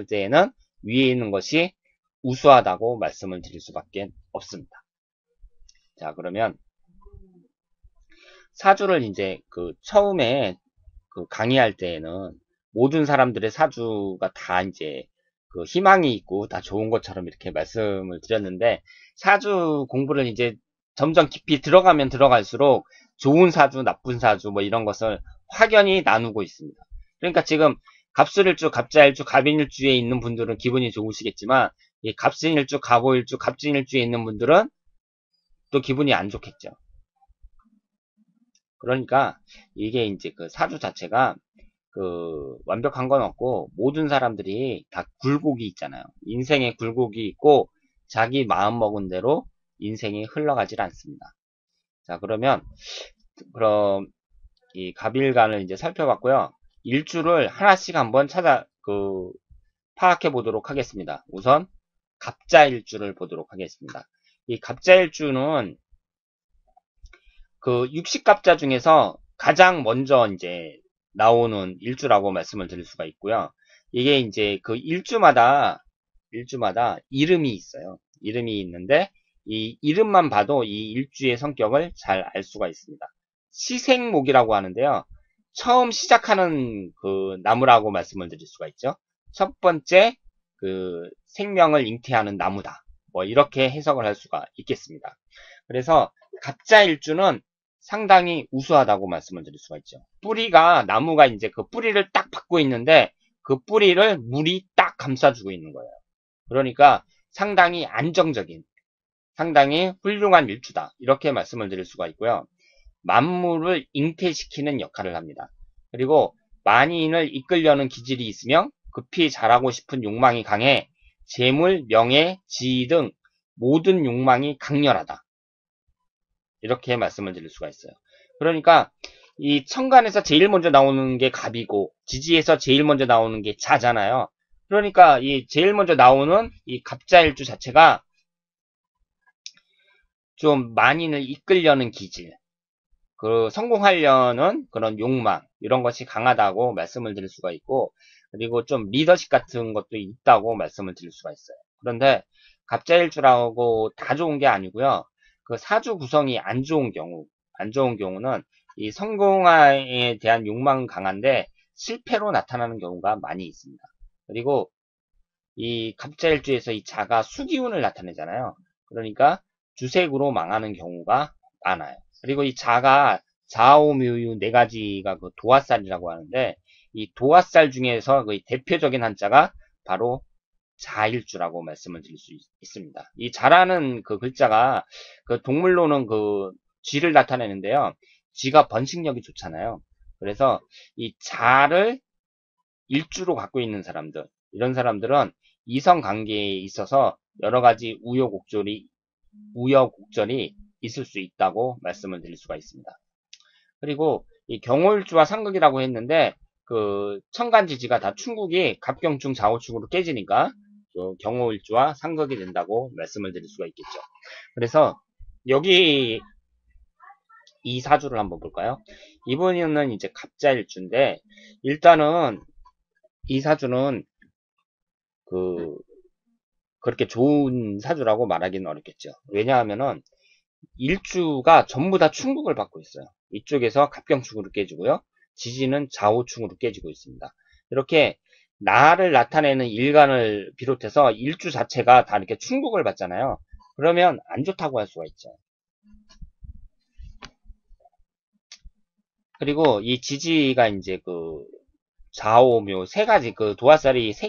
때에는 위에 있는 것이 우수하다고 말씀을 드릴 수밖에 없습니다. 자, 그러면 사주를 이제 그 처음에 그 강의할 때에는 모든 사람들의 사주가 다 이제 그 희망이 있고 다 좋은 것처럼 이렇게 말씀을 드렸는데 사주 공부를 이제 점점 깊이 들어가면 들어갈수록 좋은 사주, 나쁜 사주 뭐 이런 것을 확연히 나누고 있습니다. 그러니까 지금 갑술일주, 갑자일주, 갑인일주에 있는 분들은 기분이 좋으시겠지만 이 갑신일주, 갑오일주, 갑진일주에 있는 분들은 또 기분이 안 좋겠죠. 그러니까 이게 이제 그 사주 자체가 그 완벽한 건 없고 모든 사람들이 다 굴곡이 있잖아요. 인생에 굴곡이 있고 자기 마음 먹은 대로 인생이 흘러가질 않습니다. 자, 그럼 이 갑일간을 이제 살펴봤고요. 일주를 하나씩 한번 파악해 보도록 하겠습니다. 우선 갑자일주를 보도록 하겠습니다. 이 갑자일주는 그 육식갑자 중에서 가장 먼저 이제 나오는 일주라고 말씀을 드릴 수가 있고요. 이게 이제 그 일주마다 이름이 있어요. 이름이 있는데 이 이름만 봐도 이 일주의 성격을 잘 알 수가 있습니다. 시생목이라고 하는데요. 처음 시작하는 그 나무라고 말씀을 드릴 수가 있죠. 첫 번째 그 생명을 잉태하는 나무다. 뭐 이렇게 해석을 할 수가 있겠습니다. 그래서 갑자일주는 상당히 우수하다고 말씀을 드릴 수가 있죠. 나무가 이제 그 뿌리를 딱 받고 있는데 그 뿌리를 물이 딱 감싸주고 있는 거예요. 그러니까 상당히 안정적인, 상당히 훌륭한 일주다. 이렇게 말씀을 드릴 수가 있고요. 만물을 잉태시키는 역할을 합니다. 그리고 만인을 이끌려는 기질이 있으며 급히 자라고 싶은 욕망이 강해 재물, 명예, 지위 등 모든 욕망이 강렬하다. 이렇게 말씀을 드릴 수가 있어요. 그러니까 이 천간에서 제일 먼저 나오는 게 갑이고 지지에서 제일 먼저 나오는 게 자잖아요. 그러니까 이 제일 먼저 나오는 이 갑자일주 자체가 좀 만인을 이끌려는 기질, 그 성공하려는 그런 욕망 이런 것이 강하다고 말씀을 드릴 수가 있고 그리고 좀 리더십 같은 것도 있다고 말씀을 드릴 수가 있어요. 그런데 갑자일주라고 다 좋은 게 아니고요. 그 사주 구성이 안 좋은 경우는 이 성공에 대한 욕망은 강한데 실패로 나타나는 경우가 많이 있습니다. 그리고 이 갑자일주에서 이 자가 수기운을 나타내잖아요. 그러니까 주색으로 망하는 경우가 많아요. 그리고 이 자가 자오묘유 네 가지가 그 도화살이라고 하는데 이 도화살 중에서 그 대표적인 한자가 바로 자일주라고 말씀을 드릴 수 있습니다. 이 자라는 그 글자가 그 동물로는 그 쥐를 나타내는데요. 쥐가 번식력이 좋잖아요. 그래서 이 자를 일주로 갖고 있는 사람들, 이런 사람들은 이성 관계에 있어서 여러 가지 우여곡절이 있을 수 있다고 말씀을 드릴 수가 있습니다. 그리고 이 경월주와 상극이라고 했는데 그 천간지지가 다 충국이 갑경중 좌우축으로 깨지니까 경월주와 상극이 된다고 말씀을 드릴 수가 있겠죠. 그래서 여기 이 사주를 한번 볼까요? 이번에는 이제 갑자일주인데 일단은 이 사주는 그렇게 좋은 사주라고 말하기는 어렵겠죠. 왜냐하면은 일주가 전부 다 충국을 받고 있어요. 이쪽에서 갑경축으로 깨지고요. 지지는 좌우축으로 깨지고 있습니다. 이렇게 나를 나타내는 일간을 비롯해서 일주 자체가 다 이렇게 충국을 받잖아요. 그러면 안 좋다고 할 수가 있죠. 그리고 이 지지가 이제 그 좌오묘 세 가지 그 도화살이 세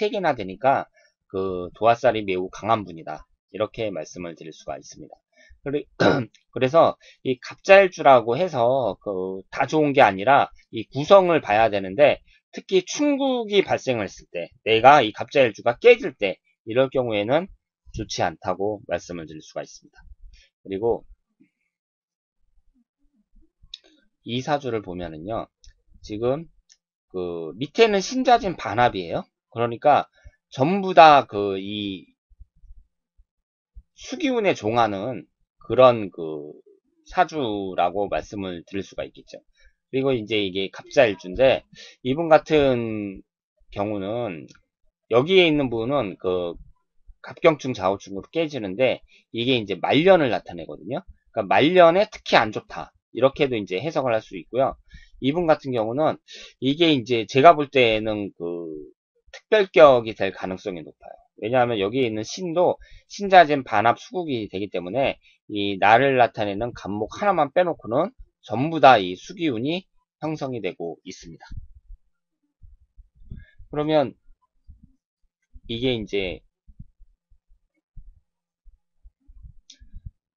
개나 되니까 그 도화살이 매우 강한 분이다. 이렇게 말씀을 드릴 수가 있습니다. 그래서 이 갑자일주라고 해서 그 다 좋은 게 아니라 이 구성을 봐야 되는데 특히 충국이 발생을 했을 때 내가 이 갑자일주가 깨질 때 이럴 경우에는 좋지 않다고 말씀을 드릴 수가 있습니다. 그리고 이 사주를 보면은요 지금 그 밑에는 신자진 반합이에요. 그러니까 전부 다 그 이 수기운에 종하는 그런 그 사주라고 말씀을 드릴 수가 있겠죠. 그리고 이제 이게 갑자일주인데 이분 같은 경우는 여기에 있는 분은 그 갑경증 좌우증으로 깨지는데 이게 이제 말년을 나타내거든요. 그러니까 말년에 특히 안 좋다. 이렇게도 이제 해석을 할 수 있고요. 이분 같은 경우는 이게 이제 제가 볼 때는 그 특별격이 될 가능성이 높아요. 왜냐하면 여기에 있는 신도 신자진 반합 수국이 되기 때문에 이 나를 나타내는 간목 하나만 빼놓고는 전부 다 이 수기운이 형성이 되고 있습니다. 그러면 이게 이제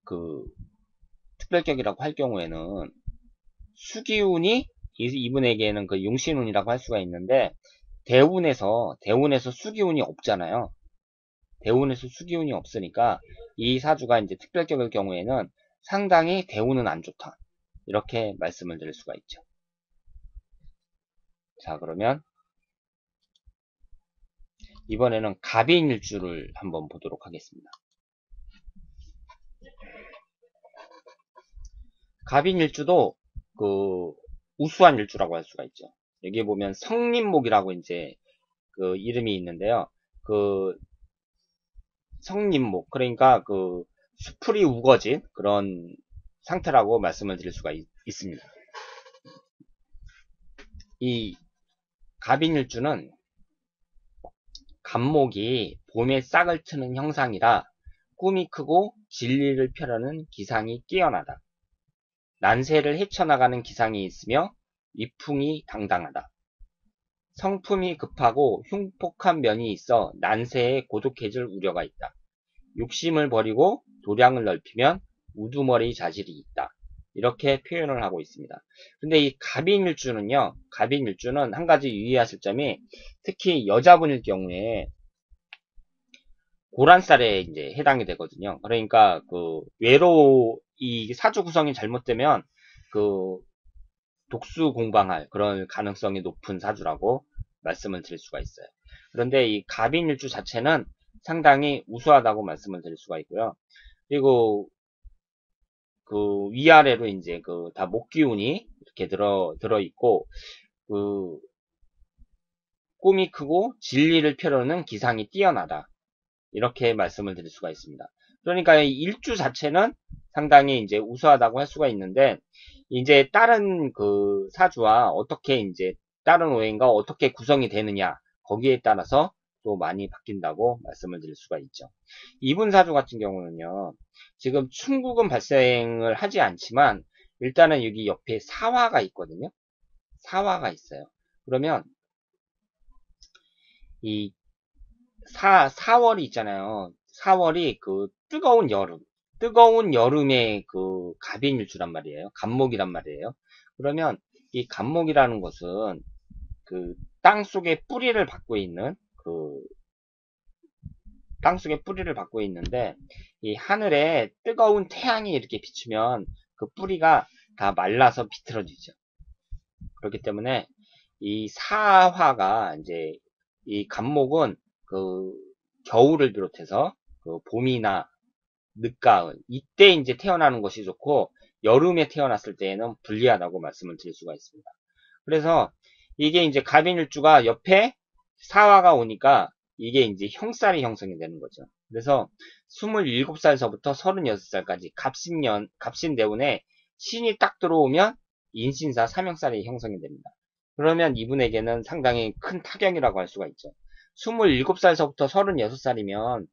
그 특별격이라고 할 경우에는 수기운이 이분에게는 그 용신운이라고 할 수가 있는데 대운에서 수기운이 없잖아요. 대운에서 수기운이 없으니까 이 사주가 이제 특별격일 경우에는 상당히 대운은 안 좋다. 이렇게 말씀을 드릴 수가 있죠. 자, 그러면 이번에는 갑인일주를 한번 보도록 하겠습니다. 갑인일주도 그 우수한 일주라고 할 수가 있죠. 여기 보면 성림목이라고 이제 그 이름이 있는데요. 그 성림목 그러니까 그 수풀이 우거진 그런 상태라고 말씀을 드릴 수가 있습니다. 이 갑인일주는 갑목이 봄에 싹을 트는 형상이라 꿈이 크고 진리를 펴려는 기상이 뛰어나다. 난세를 헤쳐나가는 기상이 있으며 위풍이 당당하다. 성품이 급하고 흉폭한 면이 있어 난세에 고독해질 우려가 있다. 욕심을 버리고 도량을 넓히면 우두머리 자질이 있다. 이렇게 표현을 하고 있습니다. 근데 이 갑인일주는요, 갑인일주는 한 가지 유의하실 점이 특히 여자분일 경우에 고란살에 이제 해당이 되거든요. 그러니까 그 이 사주 구성이 잘못되면 그 독수 공방할 그런 가능성이 높은 사주라고 말씀을 드릴 수가 있어요. 그런데 이 갑인일주 자체는 상당히 우수하다고 말씀을 드릴 수가 있고요. 그리고 그 위아래로 이제 그 다 목기운이 이렇게 들어 있고 그 꿈이 크고 진리를 펴려는 기상이 뛰어나다. 이렇게 말씀을 드릴 수가 있습니다. 그러니까 이 일주 자체는 상당히 이제 우수하다고 할 수가 있는데 이제 다른 그 사주와 어떻게 이제 다른 오행과 어떻게 구성이 되느냐 거기에 따라서 또 많이 바뀐다고 말씀을 드릴 수가 있죠. 이분사주 같은 경우는요, 지금 충국은 발생을 하지 않지만 일단은 여기 옆에 사화가 있거든요. 사화가 있어요. 그러면 이 4월이 있잖아요. 4월이 그 뜨거운 여름의 그 갑인일주란 말이에요. 갑목이란 말이에요. 그러면 이 갑목이라는 것은 그 땅속에 뿌리를 받고 있는 땅속에 뿌리를 받고 있는데, 이 하늘에 뜨거운 태양이 이렇게 비추면 그 뿌리가 다 말라서 비틀어지죠. 그렇기 때문에 이 사화가 이제 이 갑목은 그 겨울을 비롯해서 그 봄이나 늦가을 이때 이제 태어나는 것이 좋고, 여름에 태어났을 때에는 불리하다고 말씀을 드릴 수가 있습니다. 그래서 이게 이제 갑인일주가 옆에 사화가 오니까 이게 이제 형살이 형성이 되는 거죠. 그래서 27살서부터 36살까지 갑신대운에 신이 딱 들어오면 인신사 삼형살이 형성이 됩니다. 그러면 이분에게는 상당히 큰 타격이라고 할 수가 있죠. 27살서부터 36살이면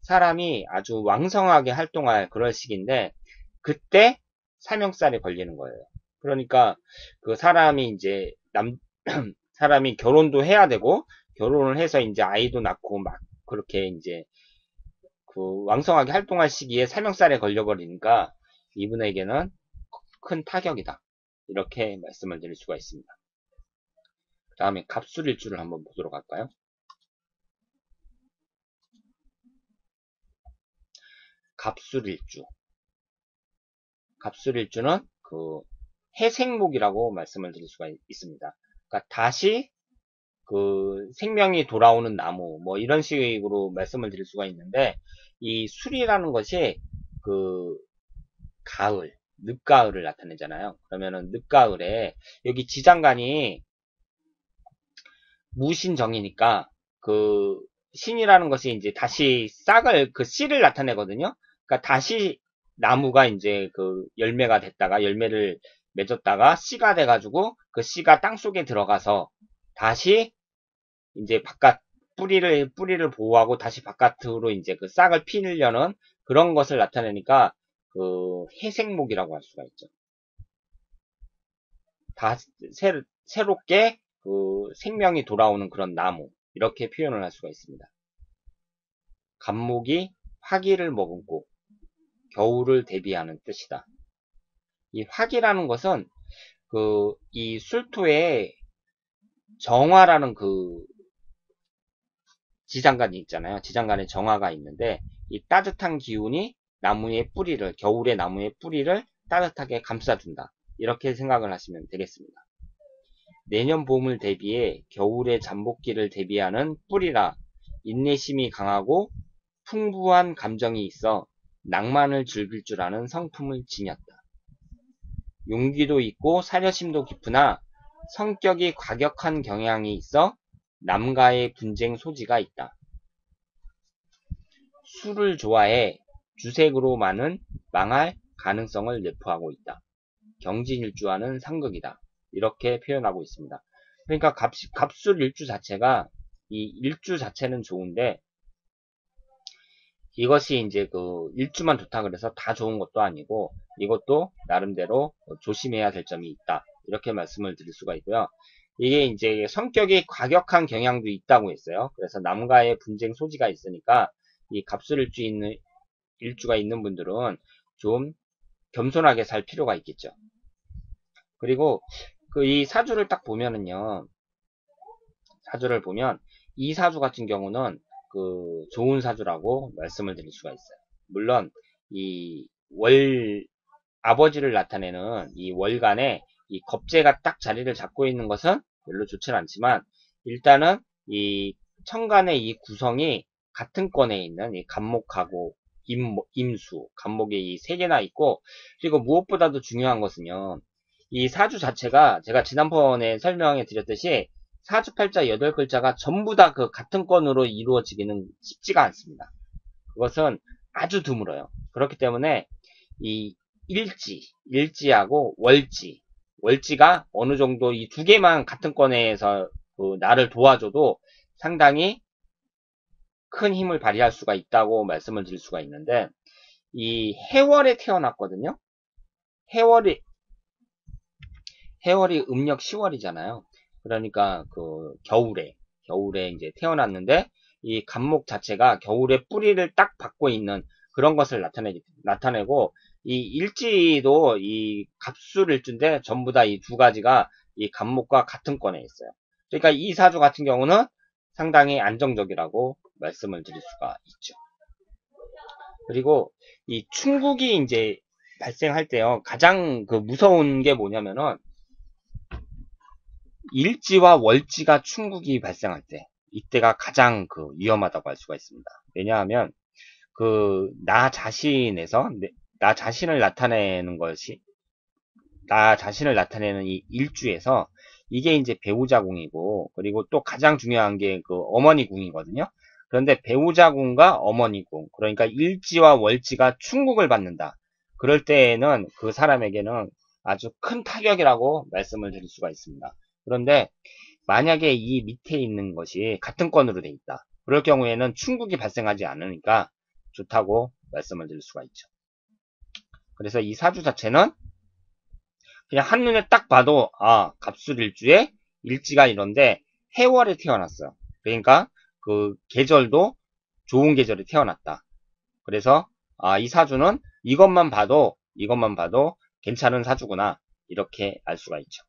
사람이 아주 왕성하게 활동할 그럴 시기인데, 그때 삼형살이 걸리는 거예요. 그러니까 그 사람이 이제 사람이 결혼도 해야 되고, 결혼을 해서 이제 아이도 낳고 막 그렇게 이제 그 왕성하게 활동할 시기에 삼형살에 걸려버리니까 이분에게는 큰 타격이다. 이렇게 말씀을 드릴 수가 있습니다. 그 다음에 갑술일주를 한번 보도록 할까요? 갑술일주. 갑술일주는 그 해생목이라고 말씀을 드릴 수가 있습니다. 그러니까 다시 그 생명이 돌아오는 나무, 뭐 이런 식으로 말씀을 드릴 수가 있는데, 이 술이라는 것이 그 가을, 늦가을을 나타내잖아요. 그러면은 늦가을에 여기 지장간이 무신정이니까 그 신이라는 것이 이제 다시 싹을 그 씨를 나타내거든요. 그러니까 다시 나무가 이제 그 열매가 됐다가 열매를 맺었다가 씨가 돼가지고 그 씨가 땅 속에 들어가서 다시 이제 뿌리를 보호하고 다시 바깥으로 이제 그 싹을 피려는 그런 것을 나타내니까 그 해생목이라고 할 수가 있죠. 다 새롭게 그 생명이 돌아오는 그런 나무, 이렇게 표현을 할 수가 있습니다. 갑목이 화기를 머금고 겨울을 대비하는 뜻이다. 이 화기라는 것은 그 이 술토에 정화라는 그 지장간이 있잖아요. 지장간에 정화가 있는데, 이 따뜻한 기운이 겨울의 나무의 뿌리를 따뜻하게 감싸준다. 이렇게 생각을 하시면 되겠습니다. 내년 봄을 대비해 겨울의 잠복기를 대비하는 뿌리라 인내심이 강하고 풍부한 감정이 있어 낭만을 즐길 줄 아는 성품을 지녔다. 용기도 있고 사려심도 깊으나 성격이 과격한 경향이 있어 남과의 분쟁 소지가 있다. 술을 좋아해 주색으로 망할 가능성을 내포하고 있다. 경진일주와는 상극이다. 이렇게 표현하고 있습니다. 그러니까 갑술 일주 자체가, 이 일주 자체는 좋은데, 이것이 이제 그 일주만 좋다 그래서 다 좋은 것도 아니고, 이것도 나름대로 조심해야 될 점이 있다. 이렇게 말씀을 드릴 수가 있고요. 이게 이제 성격이 과격한 경향도 있다고 했어요. 그래서 남과의 분쟁 소지가 있으니까 이 갑술 일주가 있는 분들은 좀 겸손하게 살 필요가 있겠죠. 그리고 그 이 사주를 딱 보면은요, 사주를 보면 이 사주 같은 경우는 그 좋은 사주라고 말씀을 드릴 수가 있어요. 물론 이 아버지를 나타내는 이 월간에 이 겁재가 딱 자리를 잡고 있는 것은 별로 좋지는 않지만, 일단은 이 천간의 이 구성이 같은 권에 있는 이 갑목하고 임수, 갑목이 이 세 개나 있고, 그리고 무엇보다도 중요한 것은요, 이 사주 자체가 제가 지난번에 설명해 드렸듯이 사주팔자 8글자가 전부 다 그 같은 권으로 이루어지기는 쉽지가 않습니다. 그것은 아주 드물어요. 그렇기 때문에 이 일지하고 월지가 어느 정도 이 두 개만 같은 권에서 그 나를 도와줘도 상당히 큰 힘을 발휘할 수가 있다고 말씀을 드릴 수가 있는데, 이 해월에 태어났거든요. 해월이 음력 10월이잖아요. 그러니까 그 겨울에 이제 태어났는데, 이 간목 자체가 겨울에 뿌리를 딱 받고 있는 그런 것을 나타내고, 이 일지도 이 갑술일주인데 전부 다 이 두 가지가 이 간목과 같은 권에 있어요. 그러니까 이 사주 같은 경우는 상당히 안정적이라고 말씀을 드릴 수가 있죠. 그리고 이 충국이 이제 발생할 때요, 가장 그 무서운 게 뭐냐면은 일지와 월지가 충국이 발생할 때, 이때가 가장 그 위험하다고 할 수가 있습니다. 왜냐하면 그 나 자신을 나타내는 것이, 나 자신을 나타내는 이 일주에서 이게 이제 배우자궁이고, 그리고 또 가장 중요한 게 그 어머니궁이거든요. 그런데 배우자궁과 어머니궁, 그러니까 일지와 월지가 충국을 받는다. 그럴 때에는 그 사람에게는 아주 큰 타격이라고 말씀을 드릴 수가 있습니다. 그런데 만약에 이 밑에 있는 것이 같은 건으로 돼 있다. 그럴 경우에는 충국이 발생하지 않으니까 좋다고 말씀을 드릴 수가 있죠. 그래서 이 사주 자체는 그냥 한눈에 딱 봐도 갑술일주에 일지가 이런데 해월에 태어났어요. 그러니까 그 계절도 좋은 계절에 태어났다. 그래서 이 사주는 이것만 봐도 괜찮은 사주구나, 이렇게 알 수가 있죠.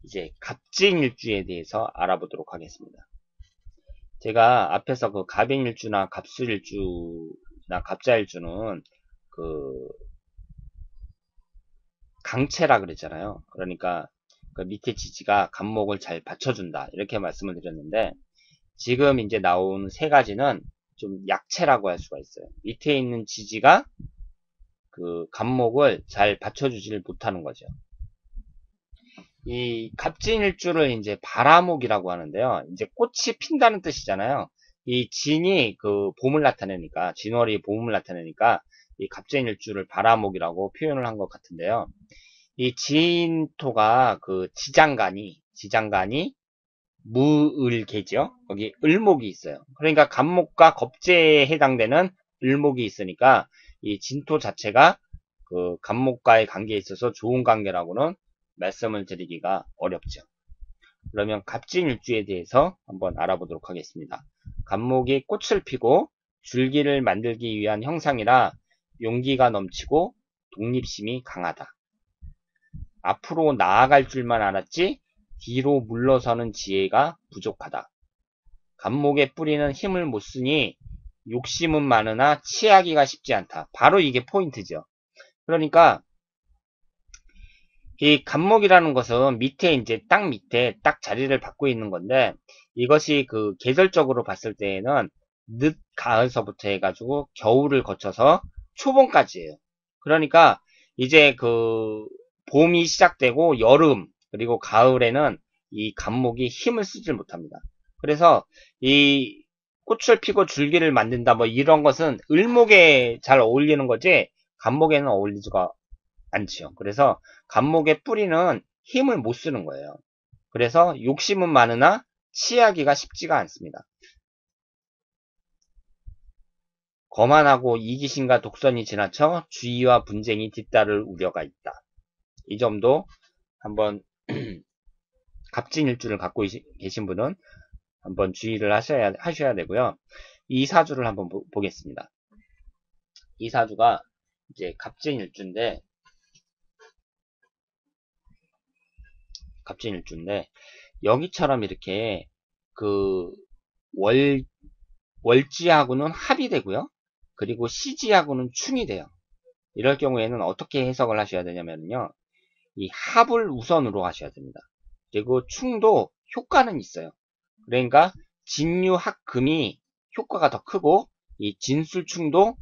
이제 갑진일주에 대해서 알아보도록 하겠습니다. 제가 앞에서 그 갑인일주나 갑술일주나 갑자일주는 그 강체라 그랬잖아요. 그러니까 그 밑에 지지가 간목을 잘 받쳐준다, 이렇게 말씀을 드렸는데, 지금 이제 나온 세 가지는 좀 약체라고 할 수가 있어요. 밑에 있는 지지가 그 간목을 잘 받쳐주지를 못하는 거죠. 이 갑진일주를 이제 바라목이라고 하는데요. 이제 꽃이 핀다는 뜻이잖아요. 이 진이 그 봄을 나타내니까, 진월이 봄을 나타내니까 이 갑진일주를 바라목이라고 표현을 한 것 같은데요. 이 진토가 그 지장간이 무을계죠. 거기 을목이 있어요. 그러니까 간목과 겁재에 해당되는 을목이 있으니까 이 진토 자체가 그 간목과의 관계에 있어서 좋은 관계라고는 말씀을 드리기가 어렵죠. 그러면 갑진일주에 대해서 한번 알아보도록 하겠습니다. 간목이 꽃을 피고 줄기를 만들기 위한 형상이라 용기가 넘치고 독립심이 강하다. 앞으로 나아갈 줄만 알았지 뒤로 물러서는 지혜가 부족하다. 간목의 뿌리는 힘을 못 쓰니 욕심은 많으나 취하기가 쉽지 않다. 바로 이게 포인트죠. 그러니까 이 간목이라는 것은 밑에 이제 땅 밑에 딱 자리를 받고 있는 건데, 이것이 그 계절적으로 봤을 때에는 늦 가을서부터 해가지고 겨울을 거쳐서 초봄까지예요. 그러니까 이제 그 봄이 시작되고 여름 그리고 가을에는 이 간목이 힘을 쓰질 못합니다. 그래서 이 꽃을 피고 줄기를 만든다 뭐 이런 것은 을목에 잘 어울리는 거지 간목에는 어울리지가 않지요. 그래서 간목의 뿌리는 힘을 못 쓰는 거예요. 그래서 욕심은 많으나 취하기가 쉽지가 않습니다. 거만하고 이기심과 독선이 지나쳐 주의와 분쟁이 뒤따를 우려가 있다. 이 점도 한번 갑진일주를 갖고 계신 분은 한번 주의를 하셔야 되고요. 이 사주를 한번 보겠습니다. 이 사주가 이제 갑진일주인데 여기처럼 이렇게 그 월지하고는 합이 되고요. 그리고 시지하고는 충이 돼요. 이럴 경우에는 어떻게 해석을 하셔야 되냐면요. 이 합을 우선으로 하셔야 됩니다. 그리고 충도 효과는 있어요. 그러니까 진유합금이 효과가 더 크고 이 진술충도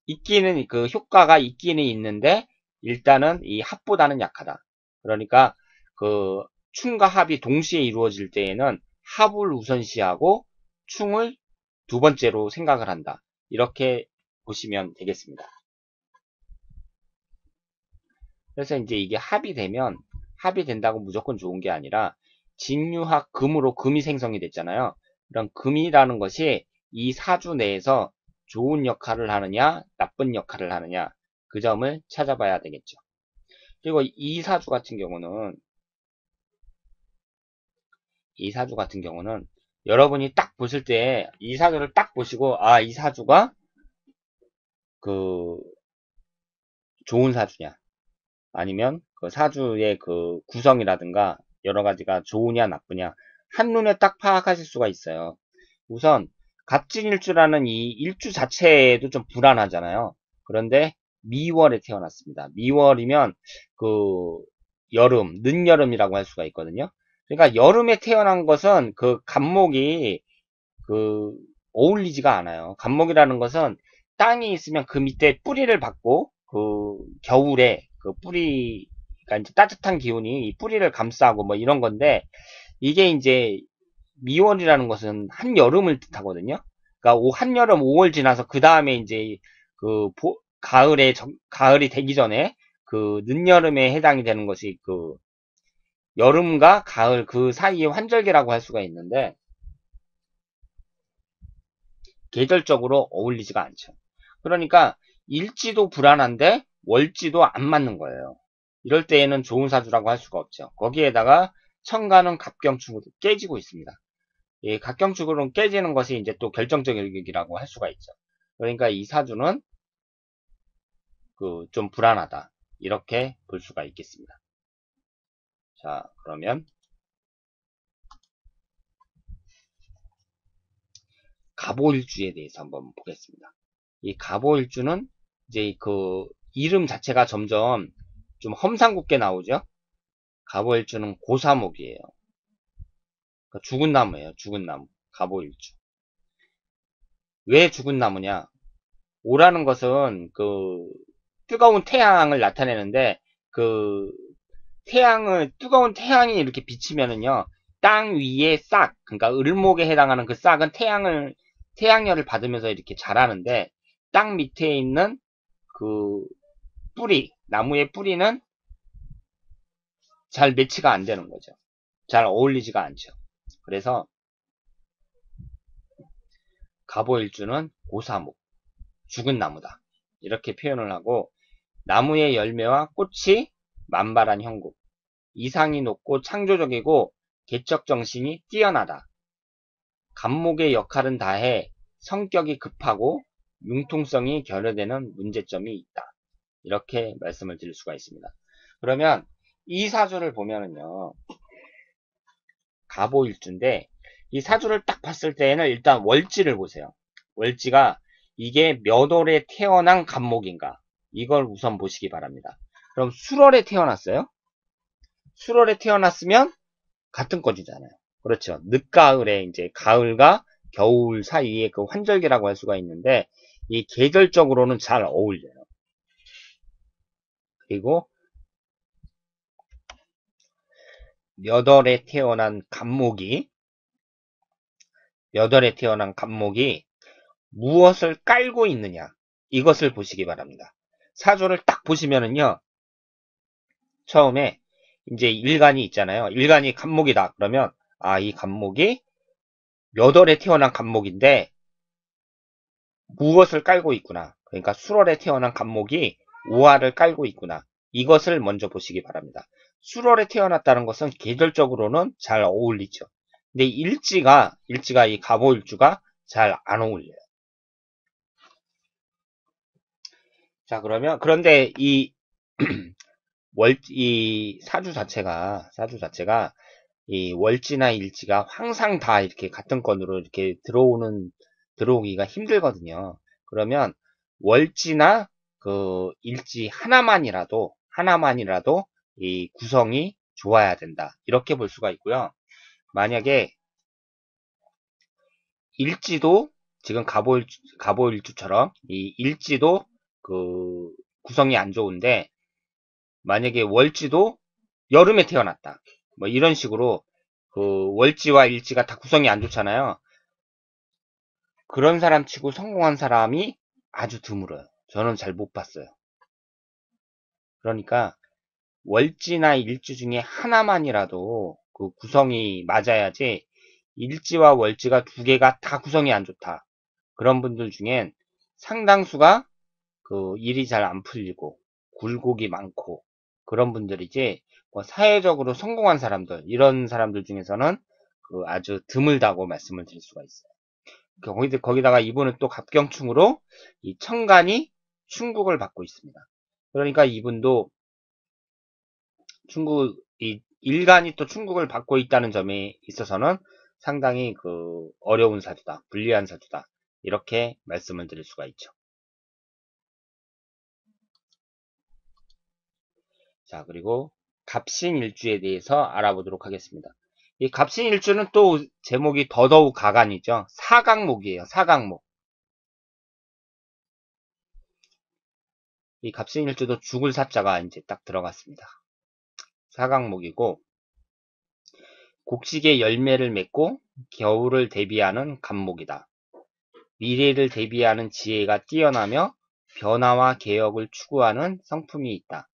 있기는 그 효과가 있기는 있는데 일단은 이 합보다는 약하다. 그러니까 그 충과 합이 동시에 이루어질 때에는 합을 우선시하고 충을 두 번째로 생각을 한다. 이렇게 보시면 되겠습니다. 그래서 이제 이게 합이 된다고 무조건 좋은 게 아니라 진유학 금으로 금이 생성이 됐잖아요. 그럼 금이라는 것이 이 사주 내에서 좋은 역할을 하느냐, 나쁜 역할을 하느냐, 그 점을 찾아봐야 되겠죠. 그리고 이 사주 같은 경우는 여러분이 딱 보실 때 이 사주를 딱 보시고 아, 이 사주가 그 좋은 사주냐 아니면 그 사주의 그 구성이라든가 여러 가지가 좋으냐 나쁘냐 한눈에 딱 파악하실 수가 있어요. 우선 갑진일주라는 이 일주 자체도 좀 불안하잖아요. 그런데 미월에 태어났습니다. 미월이면 그 여름, 늦여름이라고 할 수가 있거든요. 그러니까 여름에 태어난 것은 그 간목이 그 어울리지가 않아요. 간목이라는 것은 땅이 있으면 그 밑에 뿌리를 받고 그 겨울에 그 뿌리가 이제 따뜻한 기운이 이 뿌리를 감싸고 뭐 이런 건데 이게 이제 미월이라는 것은 한여름을 뜻하거든요. 그러니까 한여름 5월 지나서 그 다음에 이제 그 가을이 되기 전에 그 늦여름에 해당이 되는 것이 그 여름과 가을 그 사이의 환절기라고 할 수가 있는데 계절적으로 어울리지가 않죠. 그러니까 일지도 불안한데 월지도 안 맞는 거예요. 이럴 때에는 좋은 사주라고 할 수가 없죠. 거기에다가 천간은 갑경축으로 깨지고 있습니다. 이 각경축으로 깨지는 것이 이제 또 결정적 일격이라고 할 수가 있죠. 그러니까 이 사주는 그 좀 불안하다. 이렇게 볼 수가 있겠습니다. 자, 그러면 갑오일주에 대해서 한번 보겠습니다. 이 갑오일주는 이제 그 이름 자체가 점점 좀 험상궂게 나오죠. 갑오일주는 고사목이에요. 그러니까 죽은 나무예요. 죽은 나무. 갑오일주. 왜 죽은 나무냐? 오라는 것은 그 뜨거운 태양을 나타내는데 그 뜨거운 태양이 이렇게 비치면은요, 땅 위에 싹, 그러니까 을목에 해당하는 그 싹은 태양열을 받으면서 이렇게 자라는데, 땅 밑에 있는 그 나무의 뿌리는 잘 매치가 안 되는 거죠. 잘 어울리지가 않죠. 그래서, 갑오일주는 고사목, 죽은 나무다. 이렇게 표현을 하고, 나무의 열매와 꽃이 만발한 형국, 이상이 높고 창조적이고 개척 정신이 뛰어나다. 간목의 역할은 다해 성격이 급하고 융통성이 결여되는 문제점이 있다. 이렇게 말씀을 드릴 수가 있습니다. 그러면 이 사주를 보면은요. 갑오일주인데 이 사주를 딱 봤을 때에는 일단 월지를 보세요. 월지가 이게 몇 월에 태어난 간목인가 이걸 우선 보시기 바랍니다. 그럼 술월에 태어났어요? 술월에 태어났으면 같은 거지잖아요. 그렇죠. 늦가을에 이제 가을과 겨울 사이에 그 환절기라고 할 수가 있는데 이 계절적으로는 잘 어울려요. 그리고 몇 월에 태어난 간목이 무엇을 깔고 있느냐 이것을 보시기 바랍니다. 사주를 딱 보시면은요. 처음에 이제 일간이 있잖아요. 일간이 간목이다. 그러면 아, 이 간목이 몇 월에 태어난 간목인데 무엇을 깔고 있구나. 그러니까 술월에 태어난 간목이 우화를 깔고 있구나. 이것을 먼저 보시기 바랍니다. 술월에 태어났다는 것은 계절적으로는 잘 어울리죠. 근데 일지가 이 갑오일주가 잘 안 어울려요. 자, 그런데 이 사주 자체가 이 월지나 일지가 항상 다 이렇게 같은 건으로 이렇게 들어오기가 힘들거든요. 그러면 월지나 그 일지 하나만이라도 이 구성이 좋아야 된다. 이렇게 볼 수가 있고요. 만약에 일지도 지금 갑오일주처럼 이 일지도 그 구성이 안 좋은데 만약에 월지도 여름에 태어났다. 뭐 이런 식으로 그 월지와 일지가 다 구성이 안 좋잖아요. 그런 사람 치고 성공한 사람이 아주 드물어요. 저는 잘 못 봤어요. 그러니까 월지나 일지 중에 하나만이라도 그 구성이 맞아야지 일지와 월지가 두 개가 다 구성이 안 좋다. 그런 분들 중엔 상당수가 그 일이 잘 안 풀리고 굴곡이 많고 그런 분들이지 뭐 사회적으로 성공한 사람들 이런 사람들 중에서는 그 아주 드물다고 말씀을 드릴 수가 있어요. 거기다가 이분은 또 갑경충으로 이 천간이 충국을 받고 있습니다. 그러니까 이분도 이 일간이 또 충국을 받고 있다는 점에 있어서는 상당히 그 어려운 사주다, 불리한 사주다 이렇게 말씀을 드릴 수가 있죠. 자, 그리고 갑신일주에 대해서 알아보도록 하겠습니다. 이 갑신일주는 또 제목이 더더욱 가관이죠. 사각목이에요. 사각목. 이 갑신일주도 죽을 사자가 이제 딱 들어갔습니다. 사각목이고 곡식의 열매를 맺고 겨울을 대비하는 갑목이다. 미래를 대비하는 지혜가 뛰어나며 변화와 개혁을 추구하는 성품이 있다.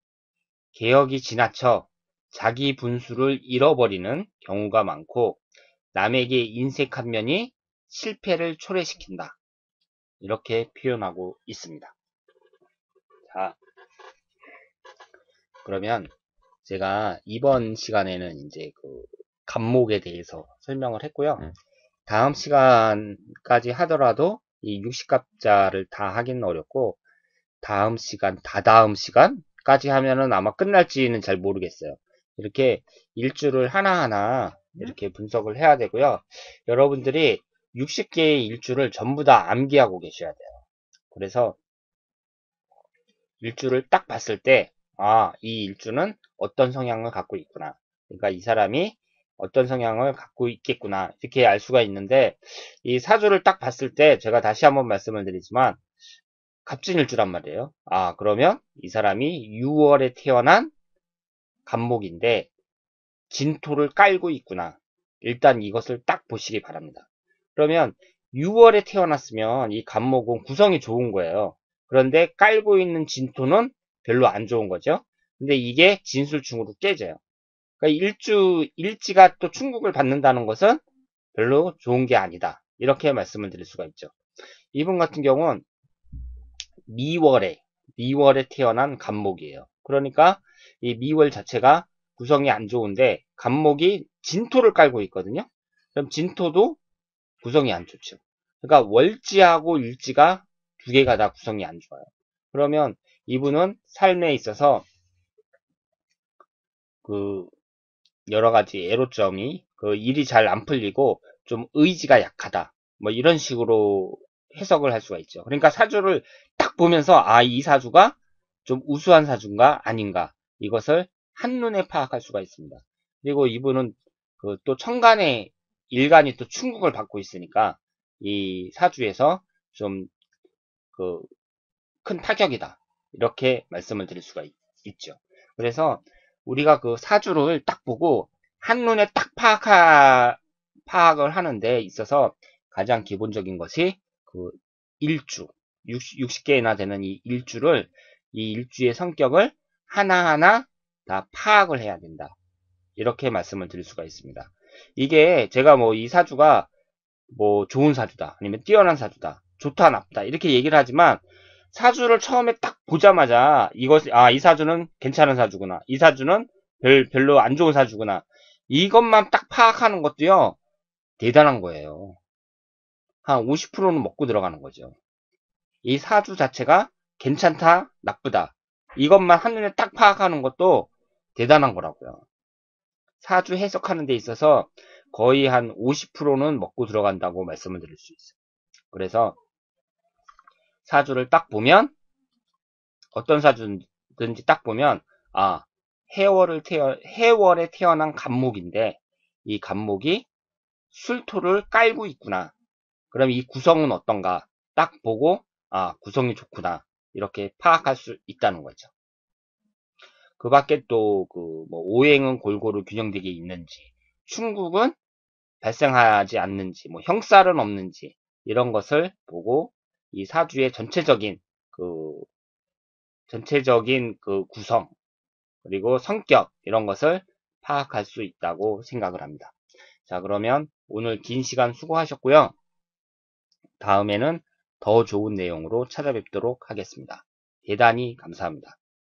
개혁이 지나쳐 자기 분수를 잃어버리는 경우가 많고 남에게 인색한 면이 실패를 초래시킨다. 이렇게 표현하고 있습니다. 자, 그러면 제가 이번 시간에는 이제 그 갑목에 대해서 설명을 했고요. 다음 시간까지 하더라도 이 60갑자를 다 하기는 어렵고 다음 시간, 다다음 시간까지 하면은 아마 끝날지는 잘 모르겠어요. 이렇게 일주를 하나하나 이렇게 분석을 해야 되고요. 여러분들이 60개의 일주를 전부 다 암기하고 계셔야 돼요. 그래서 일주를 딱 봤을 때, 아, 이 일주는 어떤 성향을 갖고 있구나. 그러니까 이 사람이 어떤 성향을 갖고 있겠구나. 이렇게 알 수가 있는데, 이 사주를 딱 봤을 때, 제가 다시 한번 말씀을 드리지만, 갑진일주란 말이에요. 아, 그러면 이 사람이 6월에 태어난 갑목인데, 진토를 깔고 있구나. 일단 이것을 딱 보시기 바랍니다. 그러면 6월에 태어났으면 이 갑목은 구성이 좋은 거예요. 그런데 깔고 있는 진토는 별로 안 좋은 거죠. 근데 이게 진술충으로 깨져요. 그러니까 일지가 또 충국을 받는다는 것은 별로 좋은 게 아니다. 이렇게 말씀을 드릴 수가 있죠. 이분 같은 경우는 미월에 태어난 갑목이에요. 그러니까 이 미월 자체가 구성이 안 좋은데 갑목이 진토를 깔고 있거든요. 그럼 진토도 구성이 안 좋죠. 그러니까 월지하고 일지가 두 개가 다 구성이 안 좋아요. 그러면 이분은 삶에 있어서 그 여러 가지 애로점이 그 일이 잘 안 풀리고 좀 의지가 약하다. 뭐 이런 식으로 해석을 할 수가 있죠. 그러니까 사주를 딱 보면서 아, 이 사주가 좀 우수한 사주인가 아닌가 이것을 한눈에 파악할 수가 있습니다. 그리고 이분은 그 또 천간에 일간이 또 충국을 받고 있으니까 이 사주에서 좀 그 큰 타격이다. 이렇게 말씀을 드릴 수가 있죠. 그래서 우리가 그 사주를 딱 보고 한눈에 딱 파악을 하는 데 있어서 가장 기본적인 것이 그 일주, 60개나 되는 이 일주를, 이 일주의 성격을 하나하나 다 파악을 해야 된다. 이렇게 말씀을 드릴 수가 있습니다. 이게 제가 뭐 이 사주가 뭐 좋은 사주다, 아니면 뛰어난 사주다, 좋다, 나쁘다, 이렇게 얘기를 하지만 사주를 처음에 딱 보자마자 이 사주는 괜찮은 사주구나. 이 사주는 별로 안 좋은 사주구나. 이것만 딱 파악하는 것도요, 대단한 거예요. 한 50%는 먹고 들어가는 거죠. 이 사주 자체가 괜찮다, 나쁘다. 이것만 한눈에 딱 파악하는 것도 대단한 거라고요. 사주 해석하는 데 있어서 거의 한 50%는 먹고 들어간다고 말씀을 드릴 수 있어요. 그래서 사주를 딱 보면 어떤 사주든지 딱 보면 아, 해월에 태어난 갑목인데 이 갑목이 술토를 깔고 있구나. 그럼 이 구성은 어떤가? 딱 보고 아, 구성이 좋구나. 이렇게 파악할 수 있다는 거죠. 그 밖에 또 그 뭐 오행은 골고루 균형되게 있는지, 충국은 발생하지 않는지, 뭐 형살은 없는지 이런 것을 보고 이 사주의 전체적인 그 구성 그리고 성격 이런 것을 파악할 수 있다고 생각을 합니다. 자, 그러면 오늘 긴 시간 수고하셨고요. 다음에는 더 좋은 내용으로 찾아뵙도록 하겠습니다. 대단히 감사합니다.